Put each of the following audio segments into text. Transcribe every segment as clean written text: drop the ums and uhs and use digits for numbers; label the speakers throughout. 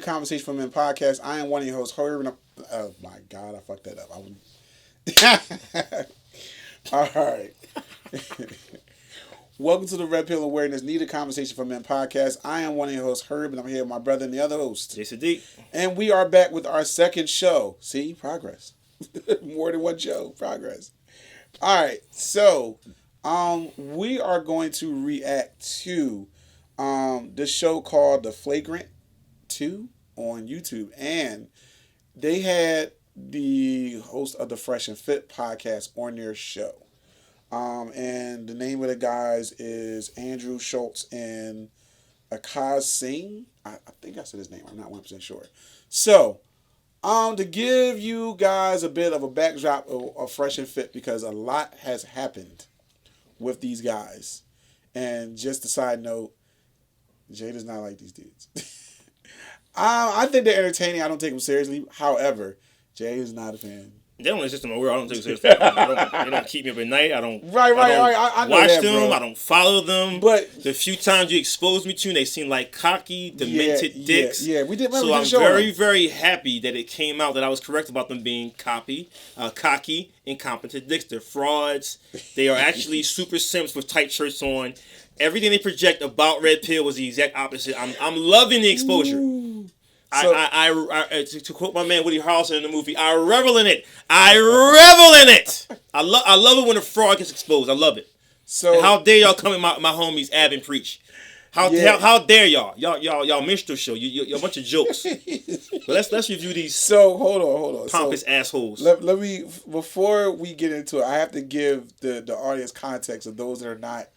Speaker 1: Conversation for Men podcast. I am one of your hosts, Herb. And oh my God, I fucked that up. All right. Welcome to the Red Pill Awareness Needed Conversation for Men podcast. I am one of your hosts, Herb, and I'm here with my brother and the other host,
Speaker 2: Jason D.
Speaker 1: And we are back with our second show. See, progress. More than one show, progress. All right, so we are going to react to this show called The Flagrant 2 on YouTube, and they had the host of the Fresh and Fit podcast on their show. And the name of the guys is Andrew Schultz and Akaz Singh. I think I said his name. I'm not 100% sure. So, to give you guys a bit of a backdrop of Fresh and Fit, because a lot has happened with these guys. And just a side note, Jay does not like these dudes. I think they're entertaining. I don't take them seriously. However, Jay is not a fan.
Speaker 2: They don't exist in my world. I don't take them seriously. They don't keep me up at night. I don't.
Speaker 1: Right. I know
Speaker 2: watch
Speaker 1: that,
Speaker 2: them.
Speaker 1: bro.
Speaker 2: I don't follow them.
Speaker 1: But
Speaker 2: the few times you exposed me to them, they seem like cocky, demented dicks.
Speaker 1: Yeah, we did.
Speaker 2: So I'm very, very happy that it came out that I was correct about them being cocky, incompetent dicks. They're frauds. They are actually super simps with tight shirts on. Everything they project about Red Pill was the exact opposite. I'm loving the exposure. Ooh. So, to quote my man Woody Harrelson in the movie, I revel in it. I love it when a fraud gets exposed. I love it. So and how dare y'all come in my homies Ab and preach? How dare y'all? Y'all minstrel show. You're a bunch of jokes. But let's review these.
Speaker 1: So hold on.
Speaker 2: Pompous assholes.
Speaker 1: Let me, before we get into it, I have to give the audience context of those that are not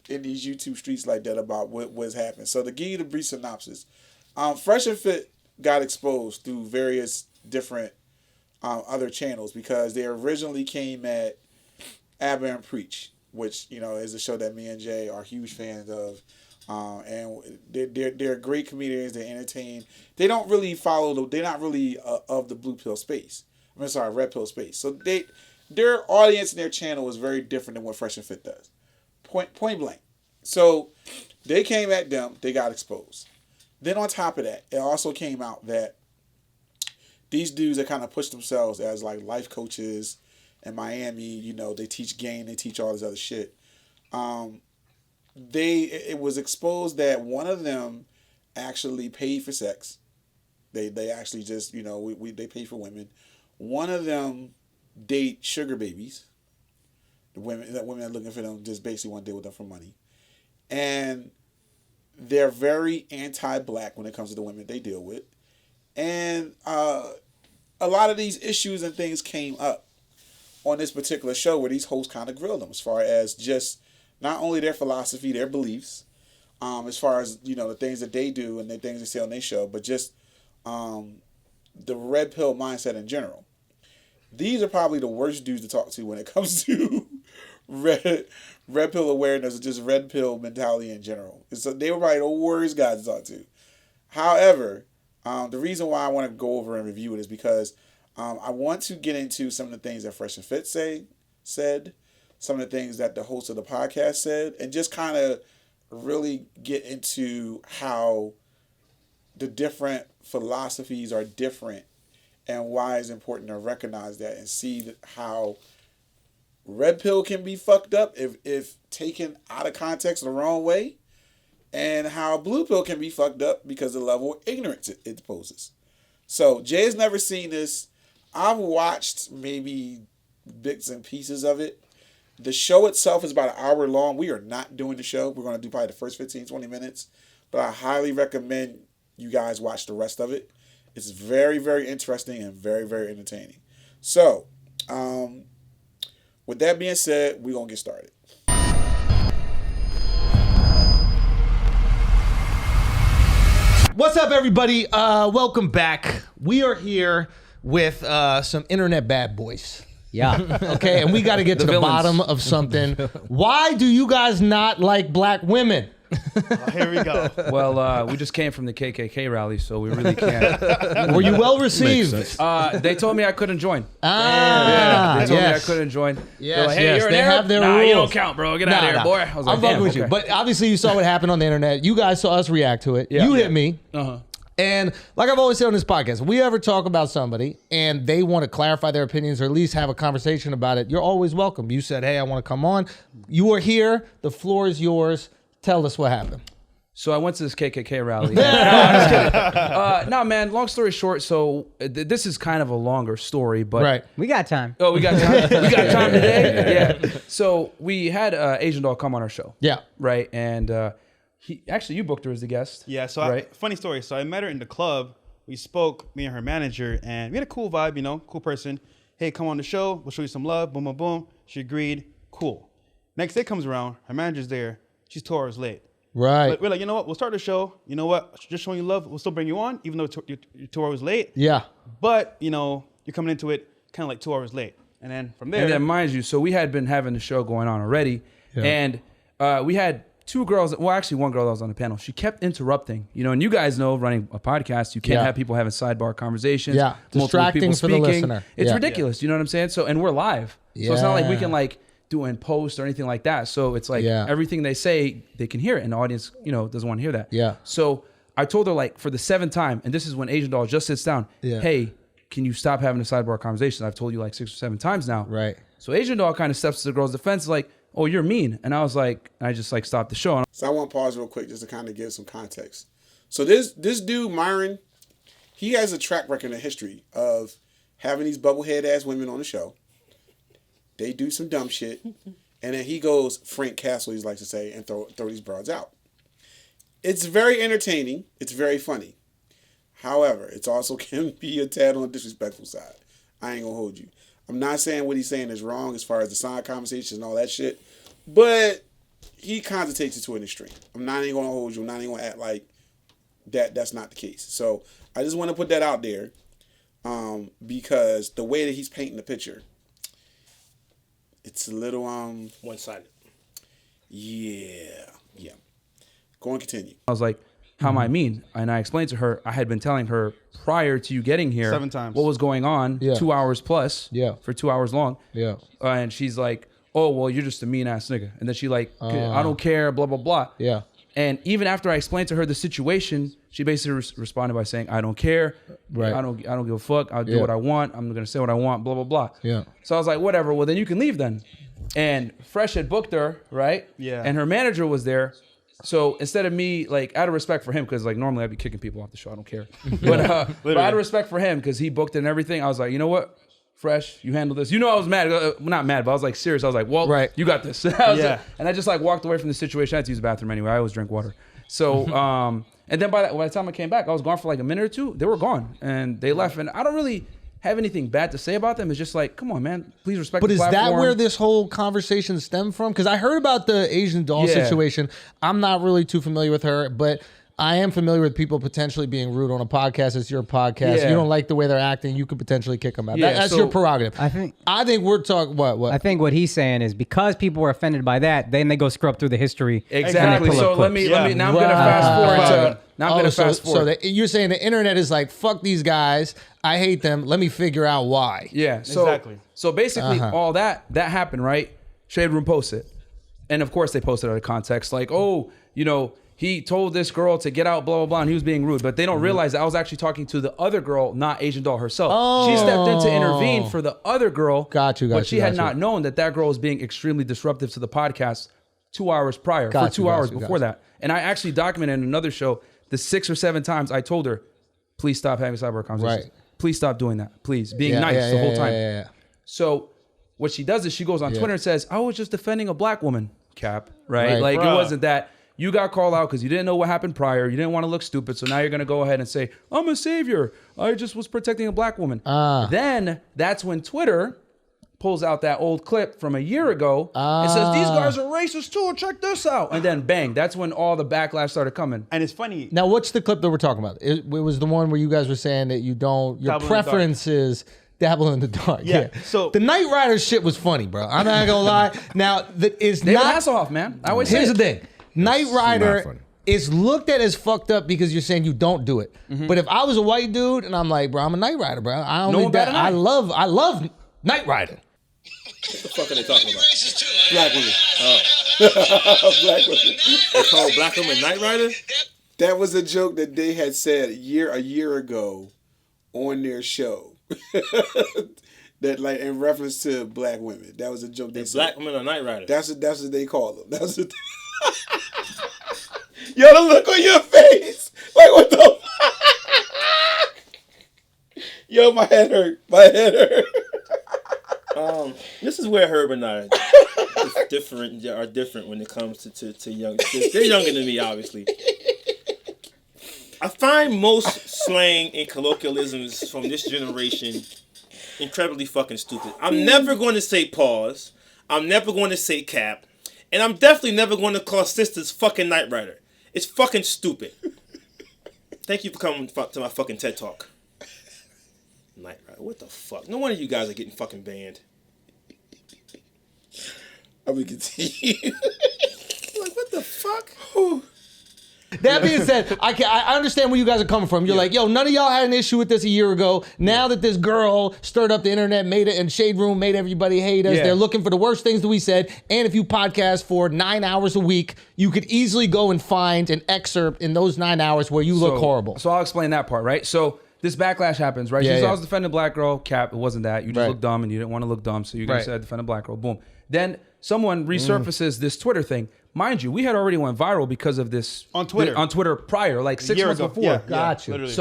Speaker 1: in these YouTube streets like that about what's happened. So to give you the brief synopsis. Fresh and Fit got exposed through various different other channels because they originally came at Abba and Preach, which is a show that me and Jay are huge fans of, and they're great comedians. They entertain. They don't really follow. They're not really of the blue pill space. Red pill space. So their audience and their channel is very different than what Fresh and Fit does. Point blank. So they came at them. They got exposed. Then on top of that, it also came out that these dudes that kind of push themselves as like life coaches in Miami, they teach game, they teach all this other shit. It was exposed that one of them actually paid for sex. They actually just, they pay for women. One of them date sugar babies. The women are looking for them just basically want to deal with them for money. And they're very anti-black when it comes to the women they deal with. And a lot of these issues and things came up on this particular show where these hosts kind of grilled them as far as just not only their philosophy, their beliefs, as far as, the things that they do and the things they say on their show, but just the red pill mindset in general. These are probably the worst dudes to talk to when it comes to red pill awareness or just red pill mentality in general. So they were probably the worst guys to talk to. However, the reason why I want to go over and review it is because I want to get into some of the things that Fresh and Fit said, some of the things that the host of the podcast said, and just kind of really get into how the different philosophies are different and why it's important to recognize that and see how red pill can be fucked up if taken out of context the wrong way, and how blue pill can be fucked up because of the level of ignorance it poses. So Jay's never seen this. I've watched maybe bits and pieces of it. The show itself is about an hour long. We are not doing the show. We're going to do probably the first 15, 20 minutes. But I highly recommend you guys watch the rest of it. It's very, very interesting and very, very entertaining. So, with that being said, we're going to get started.
Speaker 3: What's up, everybody? Welcome back. We are here with some internet bad boys.
Speaker 4: Yeah.
Speaker 3: Okay, and we got to get to the bottom of something. Why do you guys not like black women?
Speaker 5: Here we go.
Speaker 4: Well, we just came from the KKK rally, so we really can't.
Speaker 3: Were you well received?
Speaker 4: They told me I couldn't join.
Speaker 3: They
Speaker 4: told me I couldn't join.
Speaker 3: Yes,
Speaker 4: like, hey,
Speaker 3: they have their rules.
Speaker 4: You don't count, bro. Get out of here, boy. I was like,
Speaker 3: I'm fucking with you. But obviously you saw what happened on the internet. You guys saw us react to it. Yeah. You hit me. And like I've always said on this podcast, if we ever talk about somebody and they want to clarify their opinions or at least have a conversation about it, you're always welcome. You said, hey, I want to come on. You are here. The floor is yours. Tell us what happened.
Speaker 4: So I went to this KKK rally. No, I'm just kidding. No, man, long story short, so this is kind of a longer story, but...
Speaker 3: Right.
Speaker 6: We got time.
Speaker 4: Oh, we got time? We got time today? Yeah. So we had Asian Doll come on our show.
Speaker 3: Yeah.
Speaker 4: Right, and you booked her as the guest.
Speaker 5: Yeah, so
Speaker 4: right?
Speaker 5: Funny story. So I met her in the club. We spoke, me and her manager, and we had a cool vibe, cool person. Hey, come on the show. We'll show you some love. Boom, boom, boom. She agreed. Cool. Next day comes around. Her manager's there. She's 2 hours late.
Speaker 3: Right.
Speaker 5: But we're like, you know what? We'll start the show. You know what? Just showing you love. We'll still bring you on, even though you're 2 hours late.
Speaker 3: Yeah.
Speaker 5: But, you're coming into it kind of like 2 hours late. And then from there.
Speaker 4: And then, mind you, so we had been having the show going on already. Yeah. And we had two girls, well, actually one girl that was on the panel. She kept interrupting, and you guys know running a podcast, you can't have people having sidebar conversations.
Speaker 3: Yeah. Distracting for the listener.
Speaker 4: It's ridiculous. You know what I'm saying? So, and we're live. So it's not like we can do it in post or anything like that. So it's like everything they say, they can hear it, and the audience, doesn't want to hear that.
Speaker 3: Yeah.
Speaker 4: So I told her for the 7th time, and this is when Asian Doll just sits down. Yeah. Hey, can you stop having a sidebar conversation? I've told you 6 or 7 times now.
Speaker 3: Right.
Speaker 4: So Asian Doll kind of steps to the girl's defense, oh, you're mean. And I was I just stopped the show.
Speaker 1: So I want to pause real quick just to kind of give some context. So this dude, Myron, he has a track record and history of having these bubblehead ass women on the show. They do some dumb shit. And then he goes Frank Castle, he likes to say, and throw these broads out. It's very entertaining. It's very funny. However, it's also can be a tad on the disrespectful side. I ain't gonna hold you. I'm not saying what he's saying is wrong as far as the side conversations and all that shit, but he kind of takes it to an extreme. I'm not even gonna hold you. I'm not even gonna act like that's not the case. So I just want to put that out there because the way that he's painting the picture, it's a little
Speaker 2: one-sided.
Speaker 1: Yeah. Go and continue.
Speaker 4: I was like, how am I mean? And I explained to her, I had been telling her prior to you getting here
Speaker 5: 7 times
Speaker 4: what was going on, 2 hours plus, for 2 hours long. Yeah. And she's like, oh, well, you're just a mean ass nigga. And then she I don't care, blah, blah, blah. Yeah. And even after I explained to her the situation, she basically responded by saying, I don't care. Right. I don't give a fuck. I'll do what I want. I'm going to say what I want, blah, blah, blah. Yeah. So I was like, whatever. Well, then you can leave then. And Fresh had booked her, right? Yeah. And her manager was there. So instead of me, out of respect for him, because normally I'd be kicking people off the show, I don't care. But out of respect for him, because he booked it and everything, I was like, you know what? Fresh, you handle this. I was mad. Not mad, but I was serious. I was like, well, you got this. And I just walked away from the situation. I had to use the bathroom anyway. I always drink water. So, and then by the time I came back, I was gone for a minute or two. They were gone and they left. And I don't really have anything bad to say about them. It's just come on, man, please respect the platform. But is that
Speaker 3: where this whole conversation stemmed from? Because I heard about the Asian Doll situation. I'm not really too familiar with her, but I am familiar with people potentially being rude on a podcast. It's your podcast. Yeah. You don't like the way they're acting, you could potentially kick them out. That's your prerogative. I think we're talking, what?
Speaker 6: I think what he's saying is because people were offended by that, then they go scrub through the history.
Speaker 4: Exactly. So let me, now I'm going to fast forward.
Speaker 3: So you're saying the internet is fuck these guys. I hate them. Let me figure out why.
Speaker 4: Yeah. So, exactly. So basically all that happened, right? Shade Room posted. And of course they posted out of context. He told this girl to get out, blah, blah, blah, and he was being rude. But they don't realize that I was actually talking to the other girl, not Asian Doll herself. Oh. She stepped in to intervene for the other girl. Got you. But she had not known that girl was being extremely disruptive to the podcast 2 hours prior, for 2 hours before that. And I actually documented in another show the 6 or 7 times I told her, please stop having cyber conversations. Right. Please stop doing that. Please. Being nice the whole time. Yeah. So what she does is she goes on Twitter and says, I was just defending a black woman, Cap. Right? It wasn't that. You got called out because you didn't know what happened prior. You didn't want to look stupid. So now you're going to go ahead and say, I'm a savior. I just was protecting a black woman. Then that's when Twitter pulls out that old clip from a year ago and says, these guys are racist too. Check this out. And then bang, that's when all the backlash started coming.
Speaker 5: And it's funny.
Speaker 3: Now, what's the clip that we're talking about? It was the one where you guys were saying that your preference is dabble in the dark. Yeah. So the Knight Rider shit was funny, bro. I'm not going to lie. Now, it's
Speaker 4: David
Speaker 3: not.
Speaker 4: Hasselhoff, man. I always
Speaker 3: Here's the thing. Knight Rider is looked at as fucked up because you're saying you don't do it. Mm-hmm. But if I was a white dude and I'm like, bro, I'm a Knight Rider, bro. I love Knight Rider.
Speaker 2: What the fuck are they talking about? Black women. Oh. Black women. They call black women Knight Rider?
Speaker 1: That was a joke that they had said a year ago on their show. That like in reference to black women. That was a joke they said.
Speaker 2: Black women are Knight Riders.
Speaker 1: That's what they call them. That's what Yo, the look on your face. Like what the Yo, my head hurt.
Speaker 2: This is where Herb and I are different when it comes to young. They're younger than me, obviously. I find most slang and colloquialisms from this generation incredibly fucking stupid. I'm never going to say pause. I'm never going to say cap. And I'm definitely never going to call sisters fucking Knight Rider. It's fucking stupid. Thank you for coming to my fucking TED Talk. Knight Rider. What the fuck? No wonder you guys are getting fucking banned.
Speaker 1: I'm gonna continue.
Speaker 2: Like, what the fuck?
Speaker 3: That being said, I understand where you guys are coming from. You're like, yo, none of y'all had an issue with this a year ago. Now that this girl stirred up the internet, made it, and Shade Room made everybody hate us, they're looking for the worst things that we said. And if you podcast for 9 hours a week, you could easily go and find an excerpt in those 9 hours where you look horrible.
Speaker 4: So I'll explain that part, right? So this backlash happens, right? I was defending a black girl. Cap, it wasn't that. You just looked dumb and you didn't want to look dumb, so you guys said defend a black girl. Boom. Then someone resurfaces this Twitter thing. Mind you, we had already went viral because of this
Speaker 5: on Twitter.
Speaker 4: On Twitter prior, like 6 months before.
Speaker 5: Yeah,
Speaker 3: Gotcha.
Speaker 5: Literally.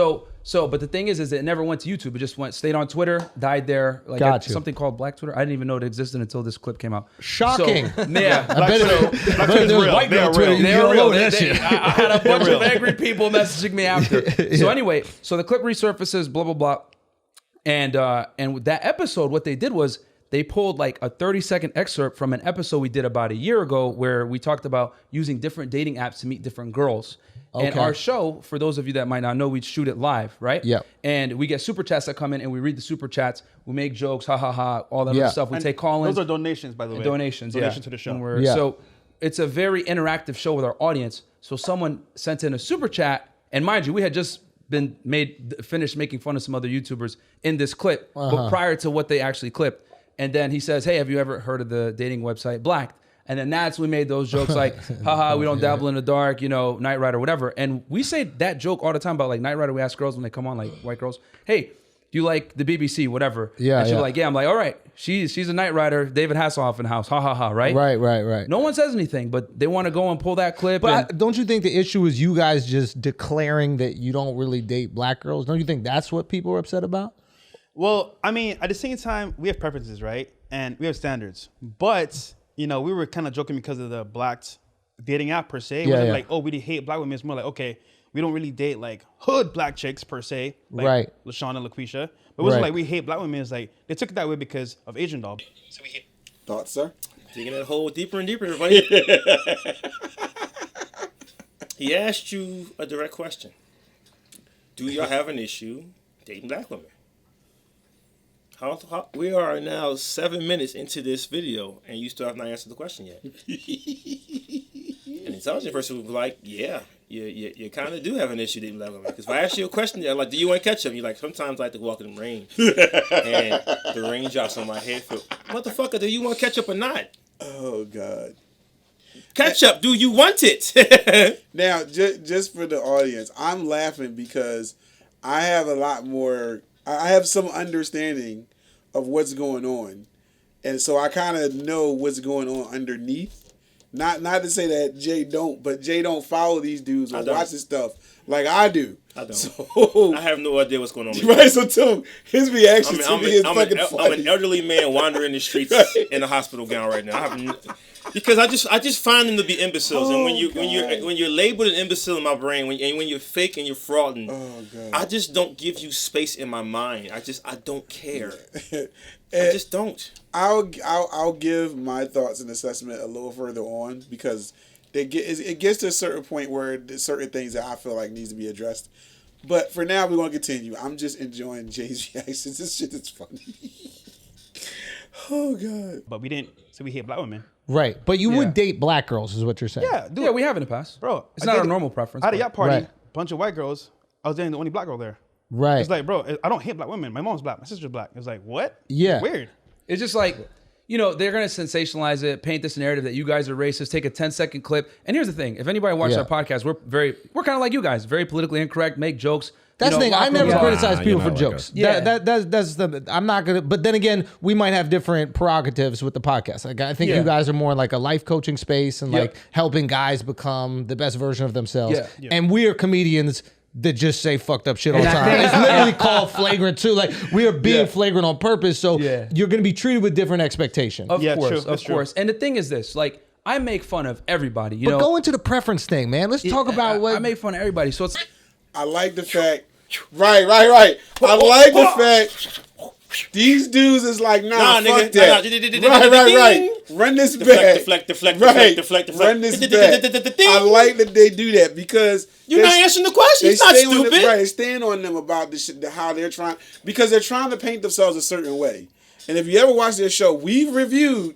Speaker 4: So, but the thing is it never went to YouTube. It just stayed on Twitter, died there. Like something called Black Twitter. I didn't even know it existed until this clip came out.
Speaker 3: Shocking.
Speaker 4: So, yeah.
Speaker 3: I bet
Speaker 5: Twitter is real.
Speaker 3: white girl Twitter.
Speaker 4: They are real.
Speaker 3: That shit.
Speaker 4: I had a bunch of angry people messaging me after. So anyway, so the clip resurfaces, blah, blah, blah. And with that episode, what they did was they pulled like a 30-second excerpt from an episode we did about a year ago where we talked about using different dating apps to meet different girls. Okay. And our show, for those of you that might not know, we shoot it live, right?
Speaker 3: Yeah.
Speaker 4: And we get super chats that come in and we read the super chats. We make jokes, ha ha ha, all that other stuff. We take call-ins.
Speaker 5: Those are donations, by the way.
Speaker 4: Donations
Speaker 5: to the show.
Speaker 4: So it's a very interactive show with our audience. So someone sent in a super chat, and mind you, we had just finished making fun of some other YouTubers in this clip, but prior to what they actually clipped. And then he says, hey, have you ever heard of the dating website Blacked? And then that's we made those jokes like, haha, we don't dabble in the dark, Knight Rider, whatever. And we say that joke all the time about like Knight Rider. We ask girls when they come on, like white girls, hey, do you like the BBC, whatever?
Speaker 3: Yeah.
Speaker 4: And she's like, yeah. I'm like, all right, she's a Knight Rider. David Hasselhoff in house, ha ha ha, right?
Speaker 3: Right.
Speaker 4: No one says anything, but they want to go and pull that clip.
Speaker 3: But don't you think the issue is you guys just declaring that you don't really date black girls? Don't you think that's what people are upset about?
Speaker 5: Well, I mean, at the same time, we have preferences, right? And we have standards. But, we were kind of joking because of the Blacked dating app per se. It wasn't like, oh, we hate black women. It's more like, okay, we don't really date like hood black chicks per se. Like LaShawn and LaQuisha. But it wasn't like we hate black women. It's like they took it that way because of Asian doll. So we hate.
Speaker 1: Thoughts, sir?
Speaker 2: Digging that hole deeper and deeper, everybody. He asked you a direct question. Do y'all have an issue dating black women? We are now 7 minutes into this video, and you still have not answered the question yet. An intelligent person would be like, yeah, you kind of do have an issue dating black women. Because if I ask you a question, like, do you want ketchup? You're like, sometimes I like to walk in the rain. And the rain drops on my head. Motherfucker, do you want ketchup or not?
Speaker 1: Oh, God.
Speaker 2: Ketchup, do you want it?
Speaker 1: Now, just for the audience, I'm laughing because I have I have some understanding of what's going on. And so I kind of know what's going on underneath. Not to say that Jay don't, but Jay don't follow these dudes or watch this stuff like I do.
Speaker 2: I don't.
Speaker 1: So,
Speaker 2: I have no idea what's going on.
Speaker 1: Right, so too, his reaction to me is fucking funny.
Speaker 2: I'm an elderly man wandering the streets in a hospispital gown right now. Because I just find them to be imbeciles, and when you're labeled an imbecile in my brain, when you're fake and you're frauding, I just don't give you space in my mind. I don't care. I just don't.
Speaker 1: I'll give my thoughts and assessment a little further on because it gets to a certain point where there's certain things that I feel like needs to be addressed. But for now, we're going to continue. I'm just enjoying Jay's reactions. This shit is funny. Oh, God.
Speaker 5: But we didn't, so we hate black women.
Speaker 3: Right. But you would date black girls is what you're saying.
Speaker 5: Yeah, dude.
Speaker 4: Yeah, we have in the past.
Speaker 5: Bro.
Speaker 4: It's not our normal preference.
Speaker 5: I had a yacht party,
Speaker 3: Right.
Speaker 5: bunch of white girls. I was dating the only black girl there.
Speaker 3: Right.
Speaker 5: It's like, bro, I don't hate black women. My mom's black. My sister's black. It was like, what?
Speaker 3: Yeah.
Speaker 5: Weird.
Speaker 4: It's just like, they're going to sensationalize it, paint this narrative that you guys are racist, take a 10-second clip. And here's the thing. If anybody watches our podcast, we're kind of like you guys, very politically incorrect, make jokes.
Speaker 3: That's the thing. I never criticize people for
Speaker 7: like
Speaker 3: jokes.
Speaker 4: Yeah.
Speaker 3: That's the. I'm not gonna. But then again, we might have different prerogatives with the podcast. Like I think you guys are more in like a life coaching space and like helping guys become the best version of themselves.
Speaker 4: Yeah.
Speaker 3: And we are comedians that just say fucked up shit all the time. It's literally called flagrant too. Like we are being flagrant on purpose. So you're gonna be treated with different expectation.
Speaker 4: Of course,
Speaker 5: true.
Speaker 4: of course. And the thing is this, like I make fun of everybody.
Speaker 3: But go into the preference thing, man. Let's talk about what
Speaker 4: I make fun of everybody. So it's.
Speaker 1: I like the fact. Right. I like the fact these dudes is like, fuck
Speaker 2: nigga,
Speaker 1: that. Right. Run this back.
Speaker 2: Deflect.
Speaker 1: Run this back. I like that they do that because
Speaker 2: you're not answering the question. It's not stupid.
Speaker 1: They stand on them about this shit, how they're trying, because they're trying to paint themselves a certain way. And if you ever watch their show, we've reviewed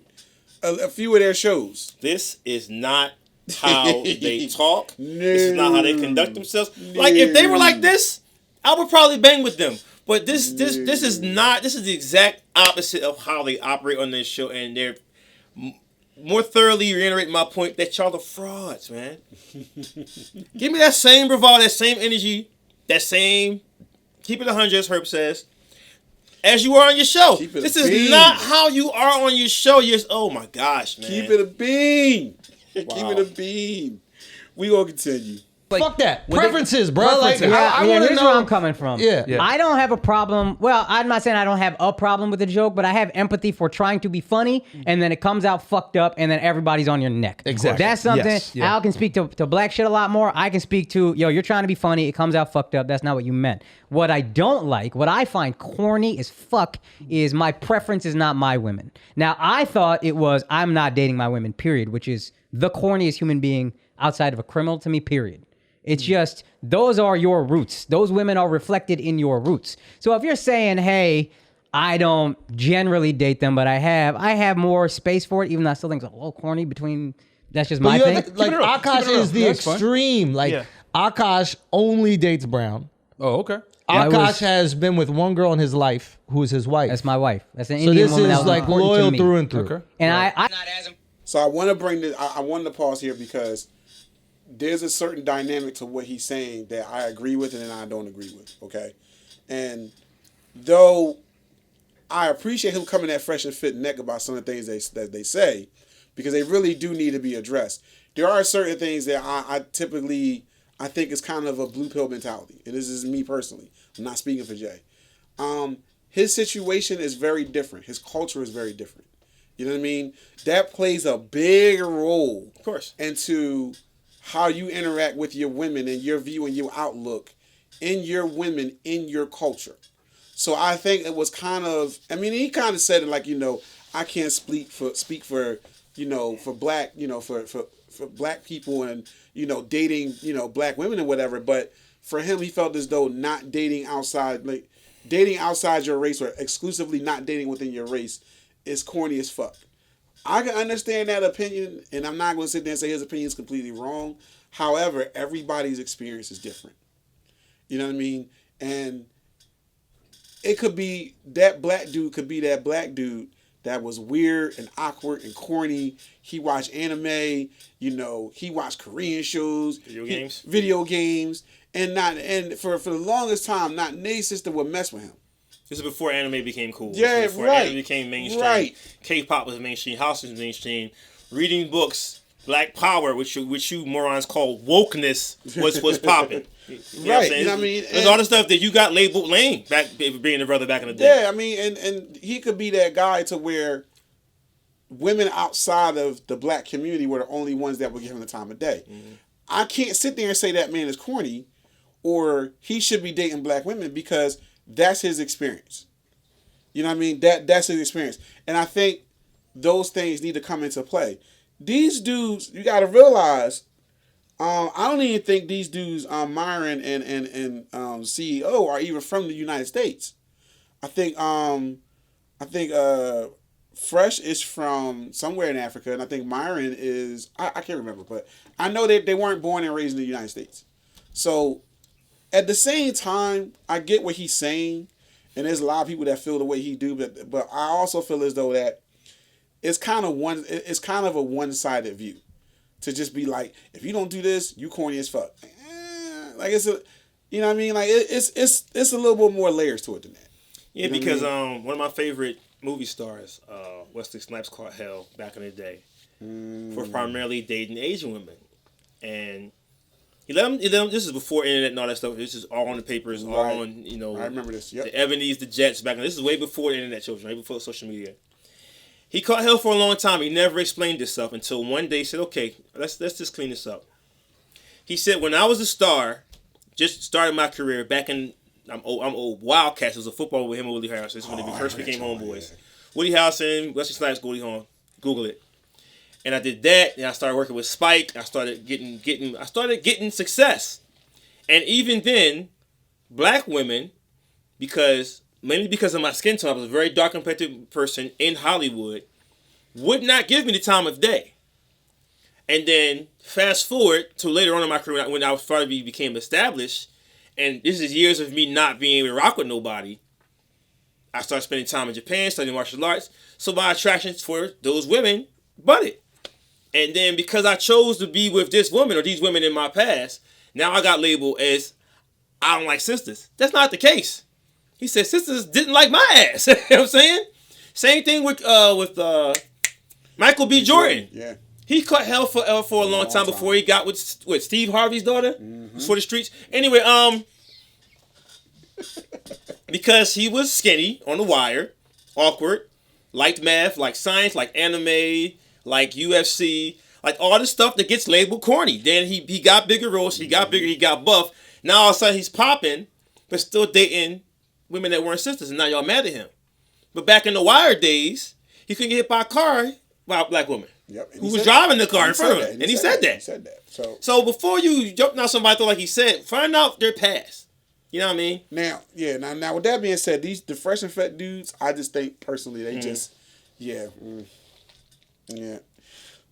Speaker 1: a few of their shows.
Speaker 2: This is not how they talk. This is not how they conduct themselves. Like if they were like this, I would probably bang with them. But this is not. This is the exact opposite of how they operate on this show, and they're more thoroughly reiterating my point that y'all are frauds, man. Give me that same bravado, that same energy, that same keep it 100, as Herb says, as you are on your show. This is not how you are on your show. Oh my gosh, man.
Speaker 1: Keep it a bean. Keep it a bean. We gonna continue.
Speaker 3: Like, fuck that. Preferences, bro.
Speaker 4: Preferences.
Speaker 3: Like, I want to
Speaker 6: here's
Speaker 3: know
Speaker 6: where I'm coming from.
Speaker 3: Yeah.
Speaker 6: I don't have a problem. Well, I'm not saying I don't have a problem with a joke, but I have empathy for trying to be funny, and then it comes out fucked up, and then everybody's on your neck.
Speaker 3: Exactly.
Speaker 6: That's something.
Speaker 4: Yes. Yeah.
Speaker 6: Al can speak to black shit a lot more. I can speak to, you're trying to be funny. It comes out fucked up. That's not what you meant. What I don't like, what I find corny as fuck, is my preference is not my women. Now, I thought it was I'm not dating my women, period, which is the corniest human being outside of a criminal to me, period. It's just, those are your roots. Those women are reflected in your roots. So if you're saying, hey, I don't generally date them, but I have more space for it, even though I still think it's a little corny between, that's just my thing.
Speaker 3: Like Akash is the extreme. Like Akash only dates brown.
Speaker 4: Oh, okay.
Speaker 3: Akash has been with one girl in his life who is his wife.
Speaker 6: That's my wife. That's an
Speaker 3: So
Speaker 6: Indian
Speaker 3: this
Speaker 6: woman that
Speaker 3: is
Speaker 6: was
Speaker 3: like
Speaker 6: important
Speaker 3: loyal
Speaker 6: to me.
Speaker 3: through and through.
Speaker 4: Okay.
Speaker 6: And I
Speaker 1: So I want to bring this. I wanted to pause here because there's a certain dynamic to what he's saying that I agree with and I don't agree with. Okay, and though I appreciate him coming at fresh and fit neck about some of the things that they say, because they really do need to be addressed. There are certain things that I typically think is kind of a blue pill mentality, and this is me personally. I'm not speaking for Jay. His situation is very different. His culture is very different. You know what I mean? That plays a big role,
Speaker 2: Of course.
Speaker 1: into how you interact with your women and your view and your outlook in your women in your culture. So I think it was kind of, I mean, he kind of said it like, I can't speak for for black, for black people and, dating, black women and whatever. But for him, he felt as though not dating outside your race or exclusively not dating within your race is corny as fuck. I can understand that opinion, and I'm not going to sit there and say his opinion is completely wrong. However, everybody's experience is different. You know what I mean? And it could be that black dude that was weird and awkward and corny. He watched anime, he watched Korean shows, video games, and for the longest time, not Nate's sister would mess with him.
Speaker 2: This is before anime became cool.
Speaker 1: Yeah,
Speaker 2: before
Speaker 1: right.
Speaker 2: Anime became mainstream.
Speaker 1: Right.
Speaker 2: K-pop was mainstream. House was mainstream. Reading books, Black Power, which you morons call wokeness, was popping. You know what I'm saying?
Speaker 1: You know what I mean?
Speaker 2: There's all the stuff that you got labeled lame back being a brother back in the day.
Speaker 1: Yeah, I mean, and he could be that guy to where women outside of the black community were the only ones that would give him the time of day. Mm-hmm. I can't sit there and say that man is corny or he should be dating black women because that's his experience. You know what I mean? That's his experience. And I think those things need to come into play. These dudes, you got to realize, I don't even think these dudes, Myron and CEO, are even from the United States. I think Fresh is from somewhere in Africa, and I think Myron is, I can't remember, but I know that they weren't born and raised in the United States. So at the same time, I get what he's saying, and there's a lot of people that feel the way he do, but I also feel as though that it's kind of a one-sided view to just be like, if you don't do this, you corny as fuck. Like it's a, you know what I mean? Like it's a little bit more layers to it than that.
Speaker 2: Yeah, because one of my favorite movie stars, Wesley Snipes, caught hell back in the day for primarily dating Asian women, and he let him. This is before internet and all that stuff. This is all on the papers, all on
Speaker 1: I remember this. Yep.
Speaker 2: The Ebonies, the Jets back then. This is way before the internet, children, way before social media. He caught hell for a long time. He never explained himself until one day he said, "Okay, let's just clean this up." He said, "When I was a star, just started my career back in I'm old. Wildcats was a football with him and Woody Harrelson. This is when they first became homeboys. Yeah. Woody Harrelson, Wesley Snipes, Goldie Hawn. Google it. And I did that, and I started working with Spike. I started getting success. And even then, black women, mainly because of my skin tone, I was a very dark complected person in Hollywood, would not give me the time of day. And then fast forward to later on in my career when I finally became established, and this is years of me not being able to rock with nobody. I started spending time in Japan, studying martial arts. So my attractions for those women budded. And then because I chose to be with this woman or these women in my past, now I got labeled as I don't like sisters. That's not the case. He said sisters didn't like my ass. You know what I'm saying? Same thing with Michael B. Jordan.
Speaker 1: Yeah.
Speaker 2: He caught hell for a long time before he got with Steve Harvey's daughter for the streets. Anyway, because he was skinny on the wire, awkward, liked math, liked science, like anime, like UFC, like all the stuff that gets labeled corny. Then he got bigger roles, he got bigger, he got buff. Now all of a sudden he's popping, but still dating women that weren't sisters, and now y'all mad at him. But back in the wire days, he couldn't get hit by a car by a black woman.
Speaker 1: Yep.
Speaker 2: Who was driving the car in front of him. And he said that.
Speaker 1: He said that.
Speaker 2: So before you jump down somebody like he said, find out their past. You know what I mean?
Speaker 1: Now with that being said, the fresh and fat dudes, I just think personally they just yeah. We're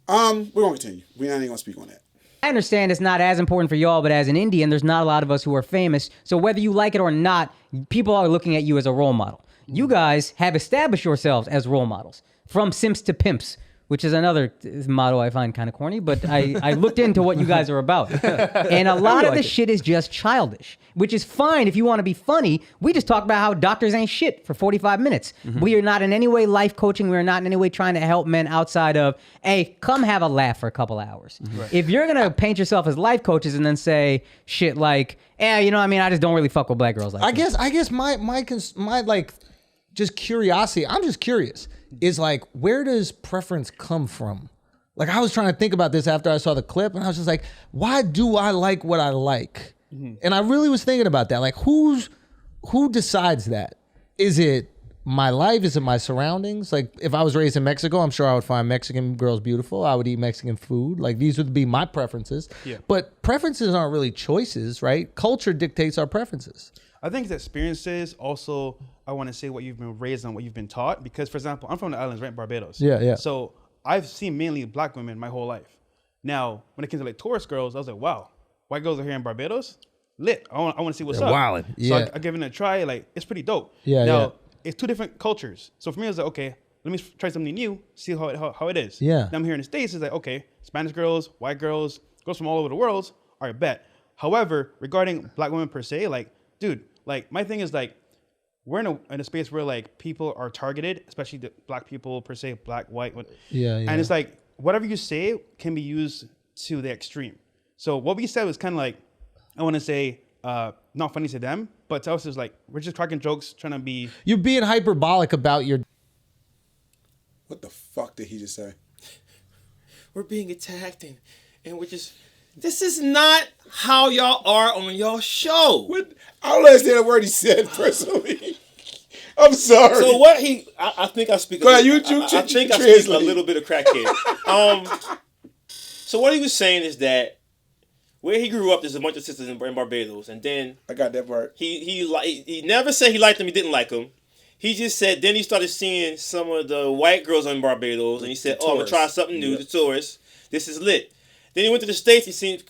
Speaker 1: gonna continue. We're not even gonna speak on that.
Speaker 6: I understand it's not as important for y'all, but as an Indian, there's not a lot of us who are famous. So whether you like it or not, people are looking at you as a role model. You guys have established yourselves as role models. From simps to pimps, which is another motto I find kind of corny, but I looked into what you guys are about. And a lot of the shit is just childish, which is fine if you want to be funny. We just talked about how doctors ain't shit for 45 minutes. We are not in any way life coaching. We are not in any way trying to help men outside of, hey, come have a laugh for a couple hours. Right. If you're going to paint yourself as life coaches and then say shit like, you know what I mean, I just don't really fuck with black girls like that.
Speaker 3: I guess my like just curiosity, I'm just curious, is like, where does preference come from? Like, I was trying to think about this after I saw the clip, and I was just like, why do I like what I like? And I really was thinking about that. Like, who decides that? Is it my life? Is it my surroundings? Like, if I was raised in Mexico, I'm sure I would find Mexican girls beautiful. I would eat Mexican food. Like, these would be my preferences. Yeah. But preferences aren't really choices, right? Culture dictates our preferences.
Speaker 5: I think it's experiences. Also, I want to say what you've been raised on, what you've been taught. Because, for example, I'm from the islands, right? Barbados.
Speaker 3: Yeah.
Speaker 5: So I've seen mainly black women my whole life. Now, when it comes to like tourist girls, I was like, wow, white girls are here in Barbados? Lit. I want to see what's up.
Speaker 3: Wildin'.
Speaker 5: So I give it a try. Like, it's pretty dope. Now, it's two different cultures. So for me, I was like, okay, let me try something new, see how it is.
Speaker 3: Yeah.
Speaker 5: Now I'm here in the States, it's like, okay, Spanish girls, white girls from all over the world, all right, bet. However, regarding black women per se, like, dude, like, my thing is, like, we're in a space where, like, people are targeted, especially the black people per se, black, white.
Speaker 3: Yeah.
Speaker 5: And it's like, whatever you say can be used to the extreme. So what we said was kind of like, I want to say, not funny to them, but to us is like, we're just cracking jokes, trying to be...
Speaker 3: You're being hyperbolic about your...
Speaker 1: What the fuck did he just say?
Speaker 2: We're being attacked and we're just... This is not how y'all are on your show.
Speaker 1: I don't understand a word he said personally. I'm sorry.
Speaker 2: So what I think I speak. I think I speak a little bit of crackhead. So what he was saying is that where he grew up, there's a bunch of sisters in Barbados, and then
Speaker 1: I got that part.
Speaker 2: He never said he liked them. He didn't like them. He just said then he started seeing some of the white girls in Barbados, and he said, "Oh, I'm gonna try something new. The tourists. This is lit." Then he went to the States. He seen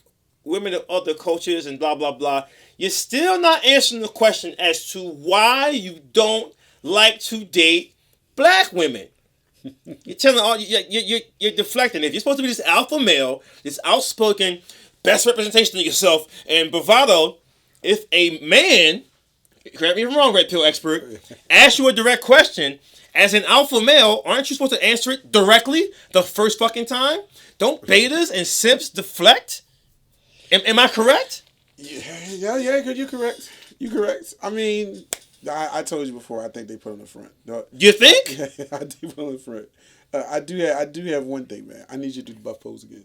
Speaker 2: women of other cultures and blah, blah, blah. You're still not answering the question as to why you don't like to date black women. You're telling all you're deflecting. If you're supposed to be this alpha male, this outspoken, best representation of yourself and bravado, if a man, correct me if I'm wrong, red pill expert, asks you a direct question as an alpha male, aren't you supposed to answer it directly the first fucking time? Don't betas and simps deflect? Am I correct?
Speaker 1: Yeah. You're correct. You're correct. I mean, I told you before. I think they put on the front.
Speaker 2: You think?
Speaker 1: I do put on the front. I do have one thing, man. I need you to do the buff pose again.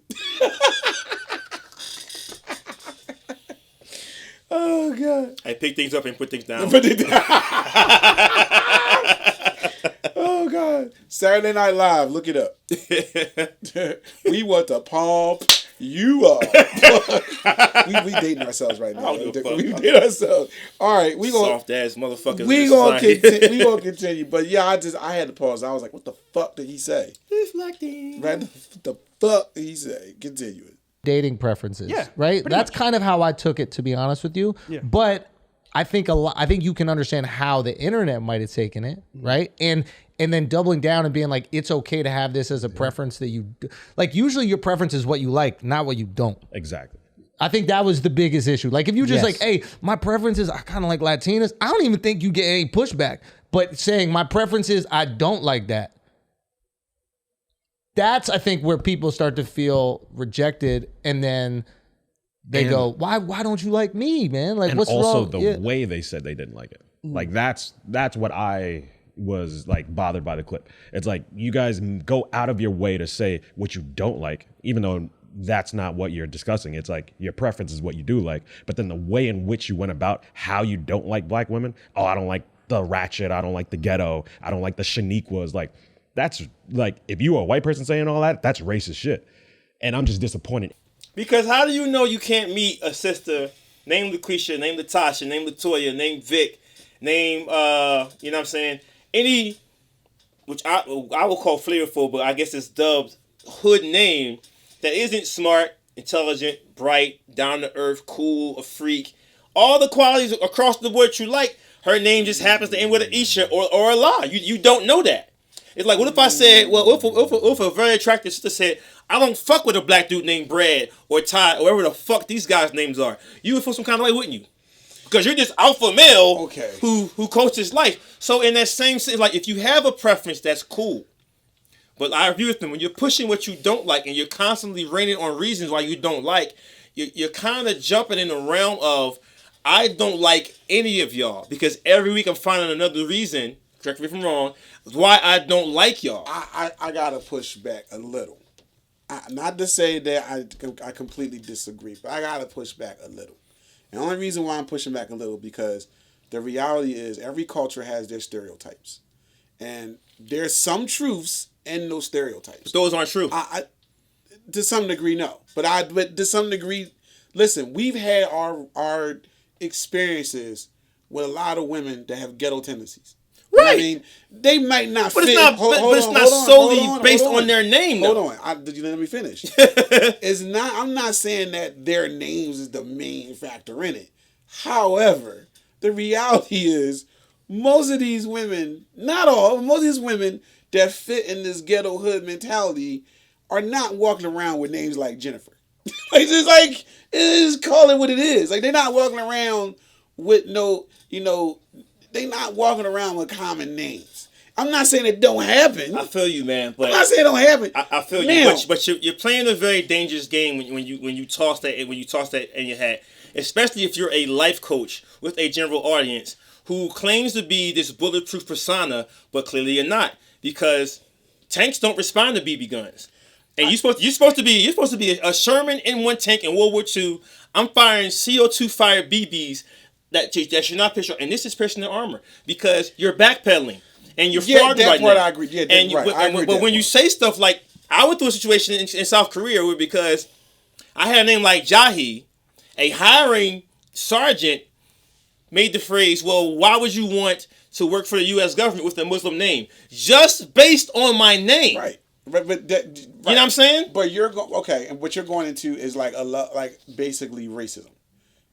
Speaker 1: Oh God!
Speaker 2: I pick things up and put things down.
Speaker 1: Oh God! Saturday Night Live. Look it up. We want to pump you up. we dating ourselves right now. We dating ourselves. All right, we gonna
Speaker 2: soft ass motherfuckers.
Speaker 1: We gonna continue. But yeah, I had to pause. I was like, what the fuck did he say?
Speaker 2: Deflecting.
Speaker 1: Right? What the fuck did he say? Continue it.
Speaker 3: Dating preferences.
Speaker 5: Yeah,
Speaker 3: right. That's kind of how I took it, to be honest with you.
Speaker 5: Yeah.
Speaker 3: But I think I think you can understand how the internet might have taken it, right? And then doubling down and being like, it's okay to have this as a preference that you like. Usually, your preference is what you like, not what you don't.
Speaker 7: Exactly.
Speaker 3: I think that was the biggest issue. Like, if you just like, hey, my preference is I kind of like Latinas, I don't even think you get any pushback. But saying my preference is I don't like that. That's, I think, where people start to feel rejected, and then they go, "Why don't you like me, man? Like,
Speaker 7: And
Speaker 3: what's
Speaker 7: also
Speaker 3: wrong?"
Speaker 7: the way they said they didn't like it. Like that's what I was like bothered by the clip. It's like you guys go out of your way to say what you don't like, even though that's not what you're discussing. It's like your preference is what you do like, but then the way in which you went about how you don't like black women. Oh, I don't like the ratchet. I don't like the ghetto. I don't like the Shaniquas. Like. That's like, if you are a white person saying all that, that's racist shit. And I'm just disappointed.
Speaker 2: Because how do you know you can't meet a sister named Lucretia, named Latasha, named Latoya, named Vic, named, you know what I'm saying, any, which I will call flavorful, but I guess it's dubbed hood name, that isn't smart, intelligent, bright, down to earth, cool, a freak, all the qualities across the board you like. Her name just happens to end with an Isha or a La. You don't know that. It's like, what if I said, well, if a very attractive sister said, I don't fuck with a black dude named Brad or Ty or whatever the fuck these guys' names are. You would feel some kind of way, wouldn't you? Because you're this alpha male who coaches life. So in that same sense, like, if you have a preference, that's cool. But I agree with them. When you're pushing what you don't like and you're constantly raining on reasons why you don't like, you're kind of jumping in the realm of, I don't like any of y'all. Because every week I'm finding another reason, correct me if I'm wrong, why I don't like y'all.
Speaker 1: I gotta push back a little. Not to say that I completely disagree, but I gotta push back a little. And the only reason why I'm pushing back a little, because the reality is every culture has their stereotypes. And there's some truths in those stereotypes.
Speaker 2: But those aren't true.
Speaker 1: To some degree, no. But to some degree, listen, we've had our experiences with a lot of women that have ghetto tendencies.
Speaker 2: Right.
Speaker 1: I mean, they might not fit.
Speaker 2: It's not solely based on their name, though.
Speaker 1: Hold on. Did you let me finish? I'm not saying that their names is the main factor in it. However, the reality is most of these women, not all, most of these women that fit in this ghetto hood mentality are not walking around with names like Jennifer. Like, just call it what it is. Like, they're not walking around with they're not walking around with common names. I'm not saying it don't happen.
Speaker 2: I feel you, man. But
Speaker 1: I'm not saying it don't happen.
Speaker 2: I feel you, but you're playing a very dangerous game when you toss that in your hat, especially if you're a life coach with a general audience who claims to be this bulletproof persona, but clearly you're not, because tanks don't respond to BB guns. And you're supposed to be a Sherman in one tank in World War II. I'm firing CO2 fired BBs that should not pierce, and this is piercing the armor because you're backpedaling and you're frauding right now.
Speaker 1: I agree. Yeah,
Speaker 2: and but when you say stuff like, I went through a situation in South Korea where, because I had a name like Jahi, a hiring sergeant made the phrase, well, why would you want to work for the U.S. government with a Muslim name? Just based on my name.
Speaker 1: Right.
Speaker 2: You know what I'm saying?
Speaker 1: But and what you're going into is like basically racism.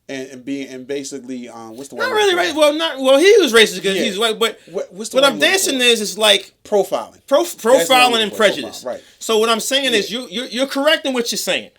Speaker 1: and being and basically what's the
Speaker 2: Not
Speaker 1: word?
Speaker 2: really right. Well, he was racist because
Speaker 1: Yeah.
Speaker 2: he's white. But
Speaker 1: What's the
Speaker 2: what
Speaker 1: word
Speaker 2: I'm
Speaker 1: I'm looking
Speaker 2: dancing
Speaker 1: for?
Speaker 2: is like
Speaker 1: Profiling.
Speaker 2: profiling and prejudice.
Speaker 1: Profile, right.
Speaker 2: So what I'm saying is you're correct in what you're saying.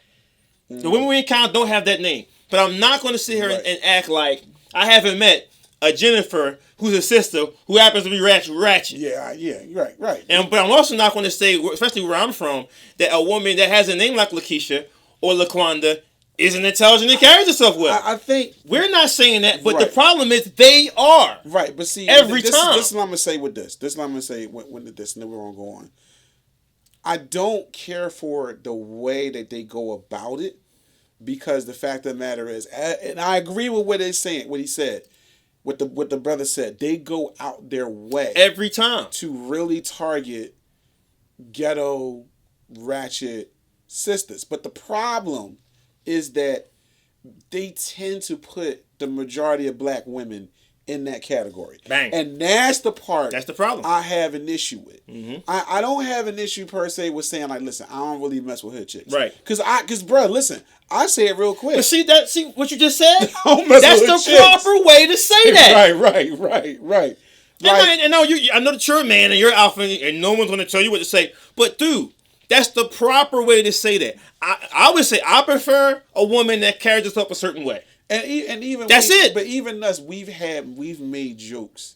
Speaker 2: The women we encounter don't have that name, but I'm not going to sit here and act like I haven't met a Jennifer who's a sister who happens to be ratchet.
Speaker 1: Yeah, right.
Speaker 2: But I'm also not going to say, especially where I'm from, that a woman that has a name like Lakeisha or LaQuanda isn't intelligent and carries herself well.
Speaker 1: I think
Speaker 2: we're not saying that, but the
Speaker 1: Right.
Speaker 2: problem is they are.
Speaker 1: right, but see,
Speaker 2: Every
Speaker 1: this
Speaker 2: time.
Speaker 1: This is what I'm gonna say with this. This is what I'm gonna say with this, and then we're gonna go on. I don't care for the way that they go about it, because the fact of the matter is, and I agree with what he said, what the brother said. They go out their way
Speaker 2: Every time.
Speaker 1: to really target ghetto ratchet sisters. But the problem is that they tend to put the majority of black women in that category.
Speaker 2: Bang.
Speaker 1: And that's the part
Speaker 2: That's the problem.
Speaker 1: I have an issue with. I don't have an issue per se with saying like, listen, I don't really mess with hood chicks.
Speaker 2: Right.
Speaker 1: Cause bro, listen, I say it real quick.
Speaker 2: But see what you just said?
Speaker 1: don't mess
Speaker 2: That's
Speaker 1: with
Speaker 2: the
Speaker 1: hood chicks.
Speaker 2: proper way to say that.
Speaker 1: Right.
Speaker 2: And I know that you're a man and you're alpha and no one's going to tell you what to say. But dude, that's the proper way to say that. I would say I prefer a woman that carries herself a certain way.
Speaker 1: And even
Speaker 2: That's it.
Speaker 1: But even us, we've made jokes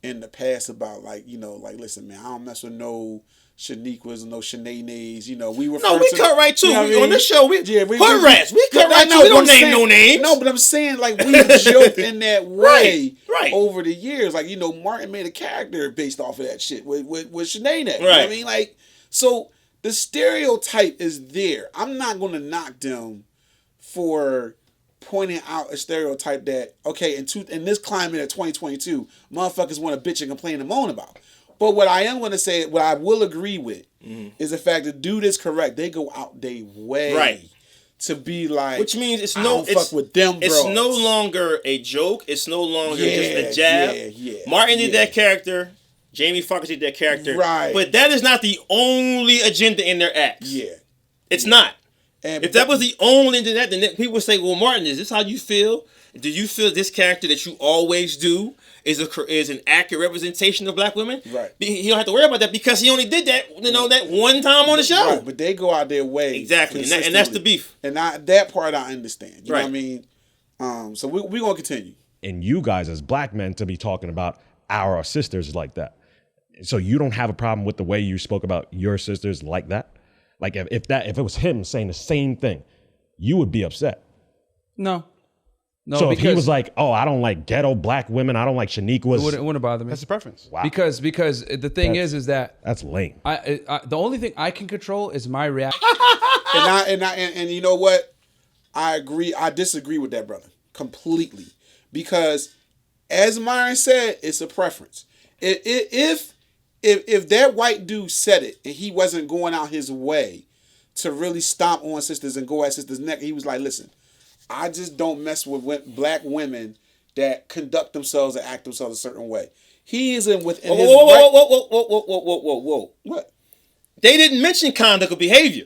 Speaker 1: in the past about like, listen, man, I don't mess with no Shaniquas and no Shanays. We refer
Speaker 2: No, we
Speaker 1: to
Speaker 2: cut right too.
Speaker 1: you know what I
Speaker 2: On
Speaker 1: mean?
Speaker 2: this show, we hood rats. We cut
Speaker 1: I
Speaker 2: right
Speaker 1: know,
Speaker 2: too. We
Speaker 1: but
Speaker 2: don't
Speaker 1: I'm
Speaker 2: name
Speaker 1: saying-
Speaker 2: no names.
Speaker 1: No, but I'm saying like we've joked in that way
Speaker 2: Right.
Speaker 1: over the years. Like, Martin made a character based off of that shit with Shanae. You know what
Speaker 2: Right.
Speaker 1: I mean? Like, so the stereotype is there. I'm not gonna knock them for pointing out a stereotype that, okay, in this climate of 2022, motherfuckers want to bitch and complain and moan about. But what I am going to say, what I will agree with, is the fact that dude is correct. They go out their way to be like,
Speaker 2: Which means it's
Speaker 1: I
Speaker 2: no
Speaker 1: don't fuck with them
Speaker 2: It's
Speaker 1: bros.
Speaker 2: no longer a joke. It's no longer just a jab.
Speaker 1: Yeah.
Speaker 2: Martin did that character. Jamie Foxx did that character.
Speaker 1: Right.
Speaker 2: But that is not the only agenda in their acts.
Speaker 1: Yeah.
Speaker 2: It's not.
Speaker 1: And
Speaker 2: If that was the only thing that, then people would say, "Well, Martin, is this how you feel? Do you feel this character that you always do is an accurate representation of black women?"
Speaker 1: Right.
Speaker 2: He don't have to worry about that because he only did that, that one time on the show.
Speaker 1: Right, but they go out their way
Speaker 2: Exactly, and that's the beef.
Speaker 1: And that part I understand. You know
Speaker 2: Right.
Speaker 1: what I mean? So we're gonna continue.
Speaker 7: And you guys as black men to be talking about our sisters like that. So you don't have a problem with the way you spoke about your sisters like that? Like if it was him saying the same thing, you would be upset.
Speaker 4: No,
Speaker 7: So if he was like, "Oh, I don't like ghetto black women. I don't like Shaniquas,"
Speaker 4: it wouldn't bother me.
Speaker 5: That's a preference.
Speaker 7: Wow.
Speaker 4: Because the thing is that
Speaker 7: that's lame.
Speaker 4: the only thing I can control is my reaction.
Speaker 1: And you know what? I agree. I disagree with that, brother, completely. Because as Myron said, it's a preference. If that white dude said it and he wasn't going out his way to really stomp on sisters and go at sisters' neck, he was like, listen, I just don't mess with black women that conduct themselves and act themselves a certain way. He isn't within his
Speaker 2: Whoa.
Speaker 1: What?
Speaker 2: They didn't mention conduct or behavior.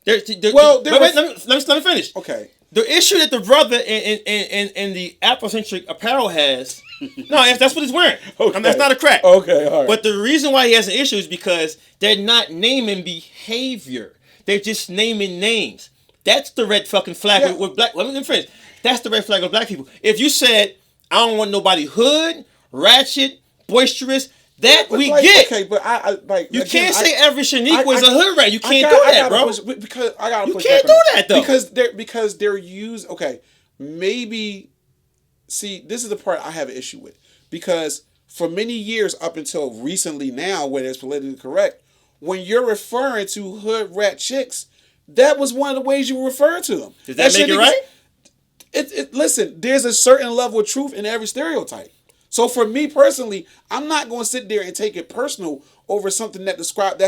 Speaker 2: Let me finish.
Speaker 1: Okay.
Speaker 2: The issue that the brother in the Afrocentric apparel has, that's what he's wearing.
Speaker 1: Okay.
Speaker 2: I mean, that's not a crack.
Speaker 1: Okay, all right.
Speaker 2: But the reason why he has an issue is because they're not naming behavior. They're just naming names. That's the red fucking flag with black. Let me finish. That's the red flag with black people. If you said, I don't want nobody hood, ratchet, boisterous, that we get.
Speaker 1: Okay, but I like
Speaker 2: You
Speaker 1: again,
Speaker 2: can't say every Shaniqua is a hood rat. You can't
Speaker 1: I
Speaker 2: do that, bro.
Speaker 1: Because I gotta
Speaker 2: You
Speaker 1: push
Speaker 2: can't
Speaker 1: back on
Speaker 2: do that, though.
Speaker 1: Because they're used. Okay, maybe. See, this is the part I have an issue with, because for many years up until recently now, when it's politically correct, when you're referring to hood rat chicks, that was one of the ways you were referring to them.
Speaker 2: Does that make it right?
Speaker 1: Listen, there's a certain level of truth in every stereotype. So for me personally, I'm not going to sit there and take it personal over something that's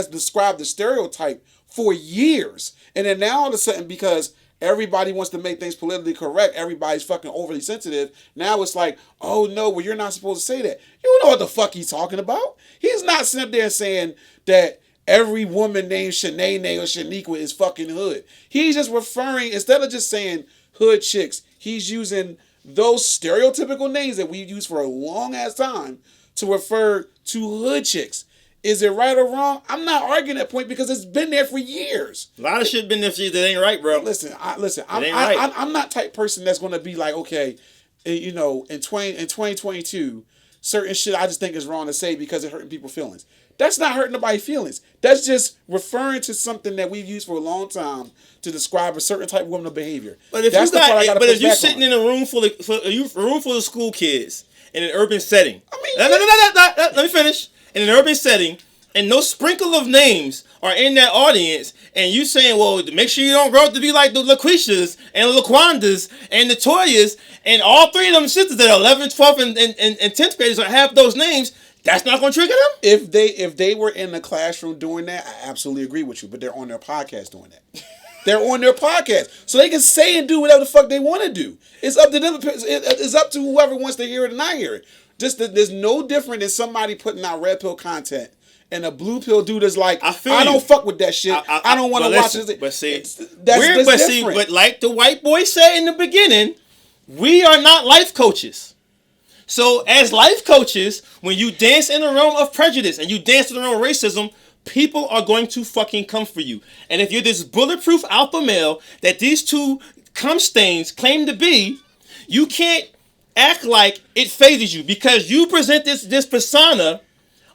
Speaker 1: described the stereotype for years. And then now all of a sudden, because everybody wants to make things politically correct, everybody's fucking overly sensitive. Now it's like, oh no, well, you're not supposed to say that. You don't know what the fuck he's talking about. He's not sitting up there saying that every woman named Shanae or Shaniqua is fucking hood. He's just referring, instead of just saying hood chicks, He's using those stereotypical names that we've used for a long ass time to refer to hood chicks. Is it right or wrong? I'm not arguing that point because it's been there for years.
Speaker 2: A lot of shit been there for years that ain't right, bro.
Speaker 1: Listen.
Speaker 2: Right.
Speaker 1: I'm not type person that's going to be like, okay, in 2022, certain shit I just think is wrong to say because it's hurting people's feelings. That's not hurting nobody's feelings. That's just referring to something that we've used for a long time to describe a certain type of women's behavior.
Speaker 2: But if you're sitting in a room full of school kids in an urban setting, let me finish. In an urban setting, and no sprinkle of names are in that audience, and you saying, well, make sure you don't grow up to be like the LaQuishas and the LaQuandas and the Toyas, and all three of them sisters that are 11th, 12th, and 10th graders have those names, that's not going to trigger them?
Speaker 1: If they were in the classroom doing that, I absolutely agree with you, but they're on their podcast doing that. They're on their podcast. So they can say and do whatever the fuck they want to do. It's up to them. It's up to whoever wants to hear it and not hear it. Just that there's no different than somebody putting out red pill content and a blue pill dude is like, I don't fuck with that shit. I don't want to watch this.
Speaker 2: But see,
Speaker 1: that's different.
Speaker 2: But like the white boy said in the beginning, we are not life coaches. So as life coaches, when you dance in the realm of prejudice and you dance in the realm of racism, people are going to fucking come for you. And if you're this bulletproof alpha male that these two cum stains claim to be, you can't act like it phases you because you present this persona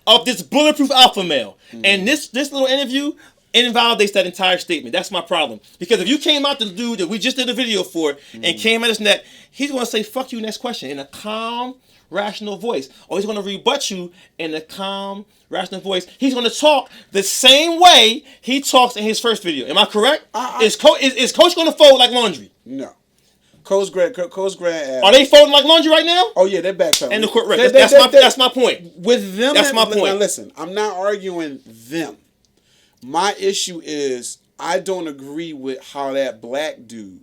Speaker 2: of this bulletproof alpha male. And this little interview invalidates that entire statement. That's my problem. Because if you came out to the dude that we just did a video for and came at his neck, he's going to say, fuck you, next question, in a calm, rational voice. Or he's going to rebut you in a calm, rational voice. He's going to talk the same way he talks in his first video. Am I correct? Is Coach going to fold like laundry?
Speaker 1: No. Coach Grant.
Speaker 2: Are they folding like laundry right now?
Speaker 1: Oh yeah, they're backpedaling.
Speaker 2: And the court record. That's my point.
Speaker 1: With them,
Speaker 2: that's my point.
Speaker 1: Now listen, I'm not arguing them. My issue is I don't agree with how that black dude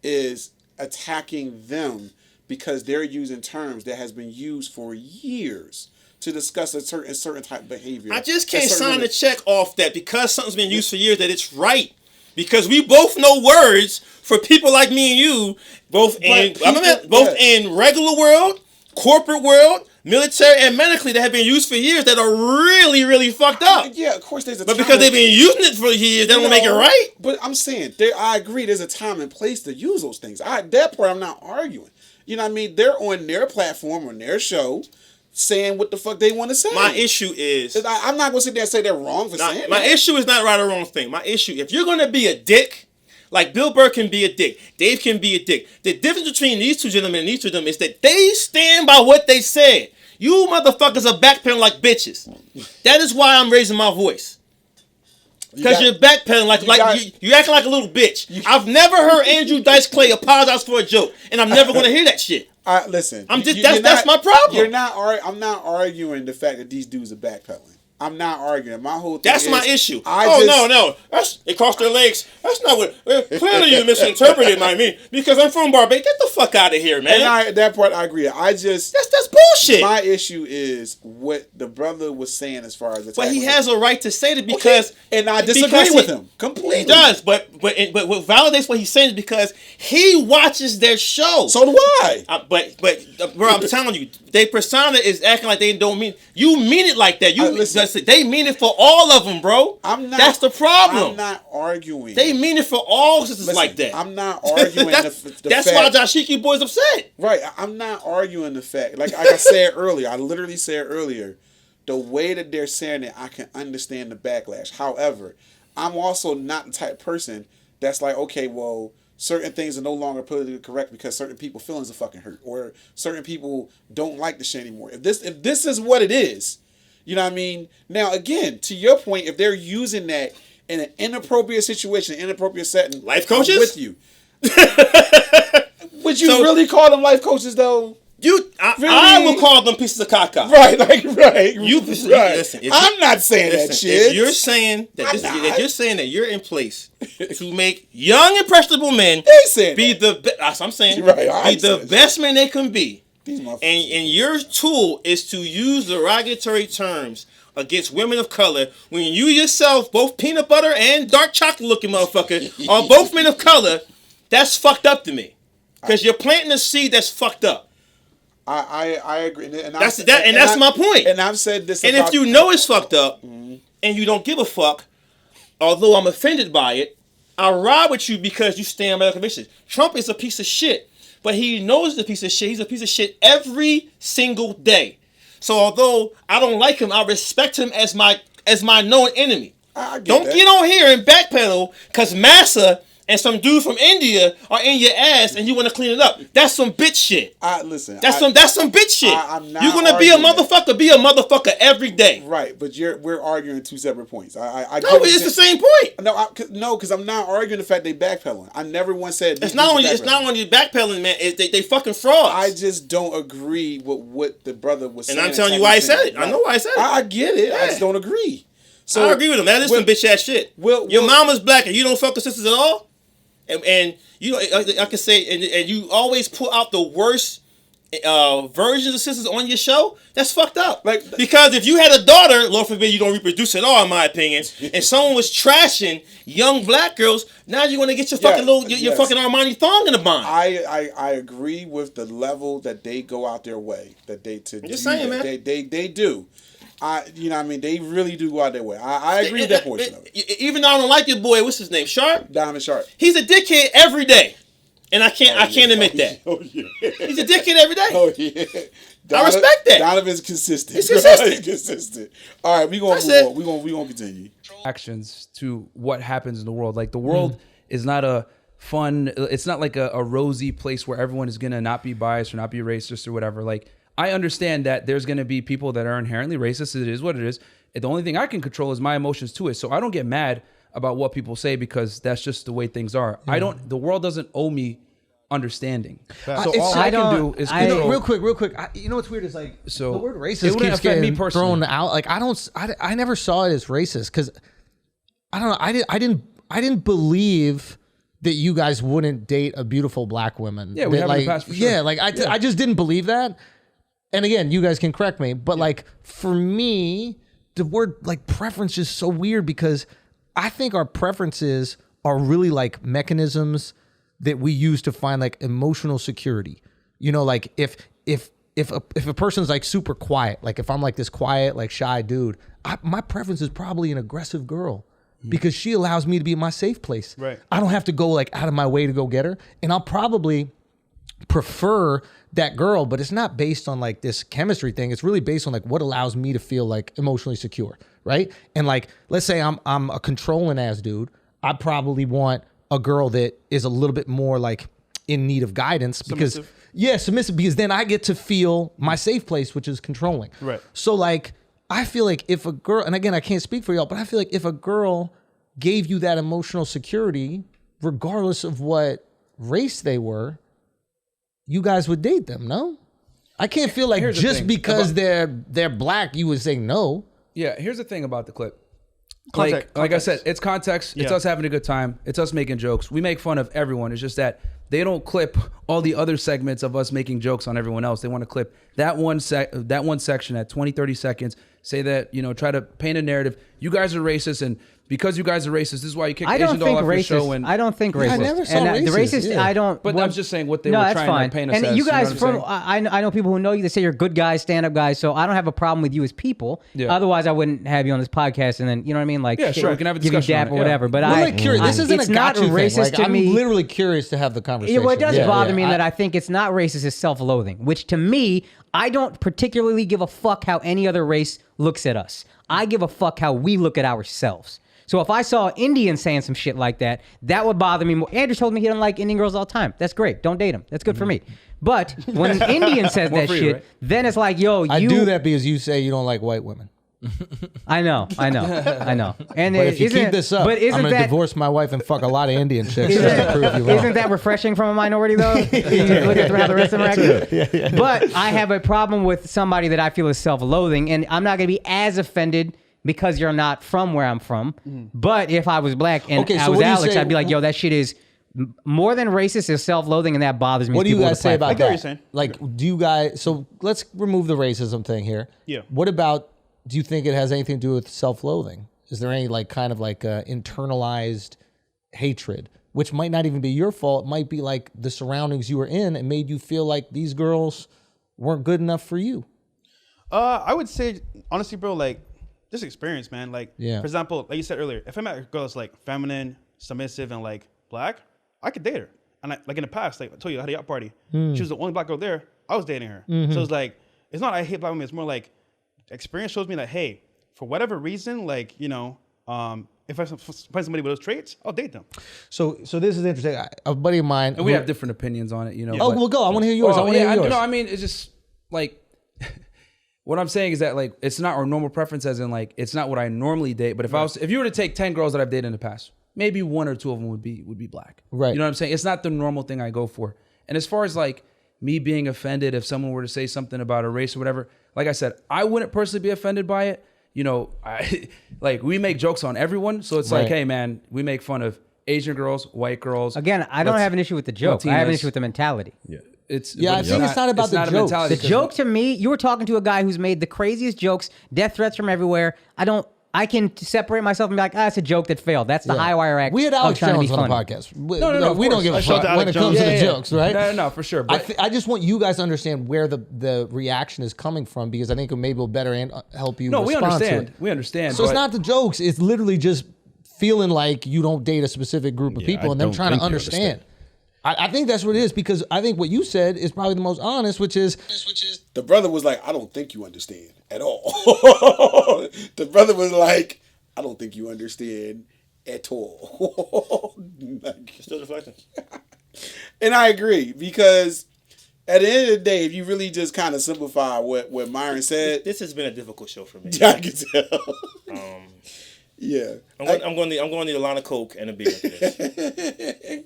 Speaker 1: is attacking them because they're using terms that has been used for years to discuss a certain type of behavior.
Speaker 2: I just can't sign the check off that because something's been used for years that it's right. Because we both know words for people like me and you, both in regular world, corporate world, military, and medically that have been used for years that are really, really fucked up.
Speaker 1: Yeah, of course there's a
Speaker 2: time. But
Speaker 1: because
Speaker 2: they've been using it for years, that don't make it right.
Speaker 1: But I'm saying, I agree there's a time and place to use those things. That part I'm not arguing. You know what I mean? They're on their platform, on their show, saying what the fuck they want to say.
Speaker 2: My issue is...
Speaker 1: I'm not going to sit there and say they're wrong for saying that.
Speaker 2: My issue is not right or wrong thing. My issue, if you're going to be a dick, like Bill Burr can be a dick, Dave can be a dick. The difference between these two gentlemen and these two gentlemen is that they stand by what they said. You motherfuckers are backpedaling like bitches. That is why I'm raising my voice. Because you're backpedaling you acting like a little bitch. I've never heard Andrew Dice Clay apologize for a joke, and I'm never going to hear that shit.
Speaker 1: Listen,
Speaker 2: that's my problem.
Speaker 1: I'm not arguing the fact that these dudes are backpedaling. I'm not arguing. My whole thing
Speaker 2: that's my issue. No. They crossed their legs. That's not what. Clearly, you misinterpreted my meaning because I'm from Barbados. Get the fuck out of here, man.
Speaker 1: And that part I agree.
Speaker 2: That's bullshit.
Speaker 1: My issue is what the brother was saying as far as.
Speaker 2: But he has a right to say it because,
Speaker 1: and I disagree with him completely.
Speaker 2: He does, but what validates what he's saying is because he watches their show.
Speaker 1: So do I.
Speaker 2: But bro, I'm telling you, their persona is acting like they don't mean. You mean it like that. They mean it for all of them, bro. That's the problem.
Speaker 1: I'm not arguing.
Speaker 2: They mean it for all sisters like that.
Speaker 1: I'm not arguing
Speaker 2: that's why Dashiki boy's upset.
Speaker 1: Right. I'm not arguing the fact. Like I said earlier, I literally said earlier, the way that they're saying it, I can understand the backlash. However, I'm also not the type of person that's like, okay, well, certain things are no longer politically correct because certain people's feelings are fucking hurt, or certain people don't like the shit anymore. If this is what it is, you know what I mean? Now, again, to your point, if they're using that in an inappropriate situation, inappropriate setting,
Speaker 2: life coaches?
Speaker 1: I'm with you. Would you really call them life coaches, though?
Speaker 2: I will call them pieces of caca.
Speaker 1: Right, right.
Speaker 2: Listen,
Speaker 1: I'm not saying that shit.
Speaker 2: If you're saying that you're in place to make young impressionable men be the best, I'm saying, be the best men they can be. And your tool is to use derogatory terms against women of color when you yourself, both peanut butter and dark chocolate looking motherfucker, are both men of color. That's fucked up to me. Because you're planting a seed that's fucked up.
Speaker 1: I agree. And
Speaker 2: That's my point.
Speaker 1: And I've said this.
Speaker 2: And if you know it's fucked up, and you don't give a fuck, although I'm offended by it, I'll ride with you because you stand by the convictions. Trump is a piece of shit, but he knows he's a piece of shit. He's a piece of shit every single day. So although I don't like him, I respect him as my known enemy. Don't get on here and backpedal because Massa and some dude from India are in your ass and you want to clean it up. That's some bitch shit.
Speaker 1: Listen.
Speaker 2: That's some bitch shit.
Speaker 1: I'm not
Speaker 2: You're gonna be a motherfucker every day.
Speaker 1: Right, but we're arguing two separate points.
Speaker 2: No, it's the same point.
Speaker 1: No, because I'm not arguing the fact they backpedaling. I never once said
Speaker 2: it's not only backpedaling, man. They fucking frauds.
Speaker 1: I just don't agree with what the brother was saying.
Speaker 2: And I'm telling you why I said it. I know why I said it.
Speaker 1: I get it. I just don't agree. So
Speaker 2: I agree with him. That is some bitch ass shit. Your mama's black and you don't fuck with sisters at all. And you know, I can say, and you always pull out the worst versions of sisters on your show. That's fucked up. Because if you had a daughter, Lord forbid you don't reproduce at all, in my opinion, and someone was trashing young black girls, now you want to get your fucking your fucking Armani thong in the bind.
Speaker 1: I agree with the level that they go out their way. That they man. They do. You know what I mean? They really do go out their way. I agree with that portion of it.
Speaker 2: Even though I don't like your boy, what's his name? Sharp?
Speaker 1: Diamond Sharp.
Speaker 2: He's a dickhead every day. And I can't admit that. Oh, yeah. He's a dickhead every day.
Speaker 1: Oh, yeah.
Speaker 2: I respect that.
Speaker 1: Donovan's consistent.
Speaker 2: He's consistent.
Speaker 1: Consistent. All right, we're going to move on. We're going to continue.
Speaker 4: Actions to what happens in the world. Like, the world is not a fun, it's not like a rosy place where everyone is going to not be biased or not be racist or whatever. Like, I understand that there's going to be people that are inherently racist. It is what it is. The only thing I can control is my emotions to it. So I don't get mad about what people say because that's just the way things are. The world doesn't owe me understanding. So all I can do is control.
Speaker 3: Real quick. You know what's weird is like
Speaker 4: so
Speaker 3: the word racist keeps getting thrown out. Like I never saw it as racist because I don't know. I didn't believe that you guys wouldn't date a beautiful black woman.
Speaker 4: Yeah, we have in the past for sure.
Speaker 3: Yeah, like I just didn't believe that. And again, you guys can correct me, but like for me, the word like preference is so weird because I think our preferences are really like mechanisms that we use to find like emotional security. You know, like if a person's like super quiet, like if I'm like this quiet, like shy dude, my preference is probably an aggressive girl because she allows me to be in my safe place.
Speaker 5: Right.
Speaker 3: I don't have to go like out of my way to go get her, and I'll probably prefer that girl, but it's not based on like this chemistry thing. It's really based on like what allows me to feel like emotionally secure, right? And like, let's say I'm a controlling ass dude. I probably want a girl that is a little bit more like in need of guidance because submissive because then I get to feel my safe place, which is controlling.
Speaker 5: Right.
Speaker 3: So like, I feel like if a girl, and again, I can't speak for y'all, but I feel like if a girl gave you that emotional security, regardless of what race they were, you guys would date them, no? I can't feel like just because they're black, you would say no.
Speaker 4: Yeah, here's the thing about the clip. Like I said, it's context. It's us having a good time. It's us making jokes. We make fun of everyone. It's just that they don't clip all the other segments of us making jokes on everyone else. They want to clip that one section at 20, 30 seconds, say that, try to paint a narrative. You guys are racist, and because you guys are racist, this is why you kicked Asian Doll off your show. And
Speaker 6: I don't think racist.
Speaker 3: I never saw racist.
Speaker 6: The racist,
Speaker 3: yeah.
Speaker 6: I don't.
Speaker 4: But I'm just saying what they were trying to paint us as.
Speaker 6: And you guys,
Speaker 4: I
Speaker 6: know people who know you. They say you're good guys, stand-up guys. So I don't have a problem with you as people. Yeah. Otherwise, I wouldn't have you on this podcast. And then you know what I mean, like
Speaker 4: sure, we can have a discussion
Speaker 6: give you dap or whatever. But
Speaker 3: I'm curious. This isn't a gotcha thing.
Speaker 6: Racist to
Speaker 3: I'm
Speaker 6: me.
Speaker 3: literally curious to have the conversation.
Speaker 6: Well, it does bother me that I think it's not racist. It's self-loathing, which to me, I don't particularly give a fuck how any other race looks at us. I give a fuck how we look at ourselves. So if I saw an Indian saying some shit like that, that would bother me more. Andrew told me he doesn't like Indian girls all the time. That's great. Don't date him. That's good for me. But when an Indian says that shit, right? Then it's like, yo,
Speaker 3: I do that because you say you don't like white women.
Speaker 6: I know. And
Speaker 3: but if you keep this up, I'm going to divorce my wife and fuck a lot of Indian chicks just to prove you wrong.
Speaker 6: Isn't that refreshing from a minority, though? You look at how the rest of them are acting. But I have a problem with somebody that I feel is self-loathing, and I'm not going to be as offended because you're not from where I'm from. But if I was black and I was Alex, I'd be like, yo, that shit is more than racist, is self-loathing, and that bothers me.
Speaker 3: What do you guys say about that?
Speaker 5: I get what you're saying.
Speaker 3: Like, do you guys, so let's remove the racism thing here.
Speaker 5: Yeah.
Speaker 3: What about, do you think it has anything to do with self-loathing? Is there any like kind of like internalized hatred, which might not even be your fault. It might be like the surroundings you were in and made you feel like these girls weren't good enough for you.
Speaker 5: I would say, honestly, bro, like, just experience, man. Like,
Speaker 3: Yeah.
Speaker 5: for example, like you said earlier, if I met a girl that's like feminine, submissive, and like black, I could date her. And like in the past, like I told you, I had a yacht party. She was the only black girl there. I was dating her. So it's like, it's not I hate black women. It's more like experience shows me that, hey, for whatever reason, like, you know, if I find somebody with those traits, I'll date them.
Speaker 3: So this is interesting. A buddy of mine,
Speaker 4: And we have different opinions on it, you know.
Speaker 3: Oh, well, go. I want to hear yours. I want to hear yours.
Speaker 4: No, I mean, it's just like what I'm saying is that like it's not our normal preference, as in like it's not what I normally date. But if you were to take 10 girls that I've dated in the past, maybe 1 or 2 of them would be black.
Speaker 3: Right.
Speaker 4: You know what I'm saying? It's not the normal thing I go for. And as far as like me being offended if someone were to say something about a race or whatever, like I said, I wouldn't personally be offended by it. You know, like we make jokes on everyone, so it's like, hey man, we make fun of Asian girls, white girls.
Speaker 6: Again, I don't have an issue with the joke. I have an issue with the mentality.
Speaker 4: Yeah.
Speaker 3: I think it's not about the jokes.
Speaker 6: The joke to me, you were talking to a guy who's made the craziest jokes, death threats from everywhere. I can separate myself and be like, it's a joke that failed. That's the high wire act.
Speaker 3: We had Alex Jones on the podcast. No, we don't give a fuck when it comes to the jokes, right?
Speaker 4: No, for sure. But
Speaker 3: I just want you guys to understand where the reaction is coming from, because I think it maybe will better help you.
Speaker 4: No, we
Speaker 3: respond
Speaker 4: understand.
Speaker 3: To it.
Speaker 4: We understand.
Speaker 3: So it's not the jokes. It's literally just feeling like you don't date a specific group of people and them trying to understand. I think that's what it is, because I think what you said is probably the most honest, which is
Speaker 1: the brother was like, I don't think you understand at all. The brother was like, I don't think you understand at all.
Speaker 2: Still deflecting.
Speaker 1: And I agree, because at the end of the day, if you really just kind of simplify what Myron said,
Speaker 2: This has been a difficult show for me.
Speaker 1: I can tell. Yeah,
Speaker 2: I'm going to need a line of coke and a beer after this.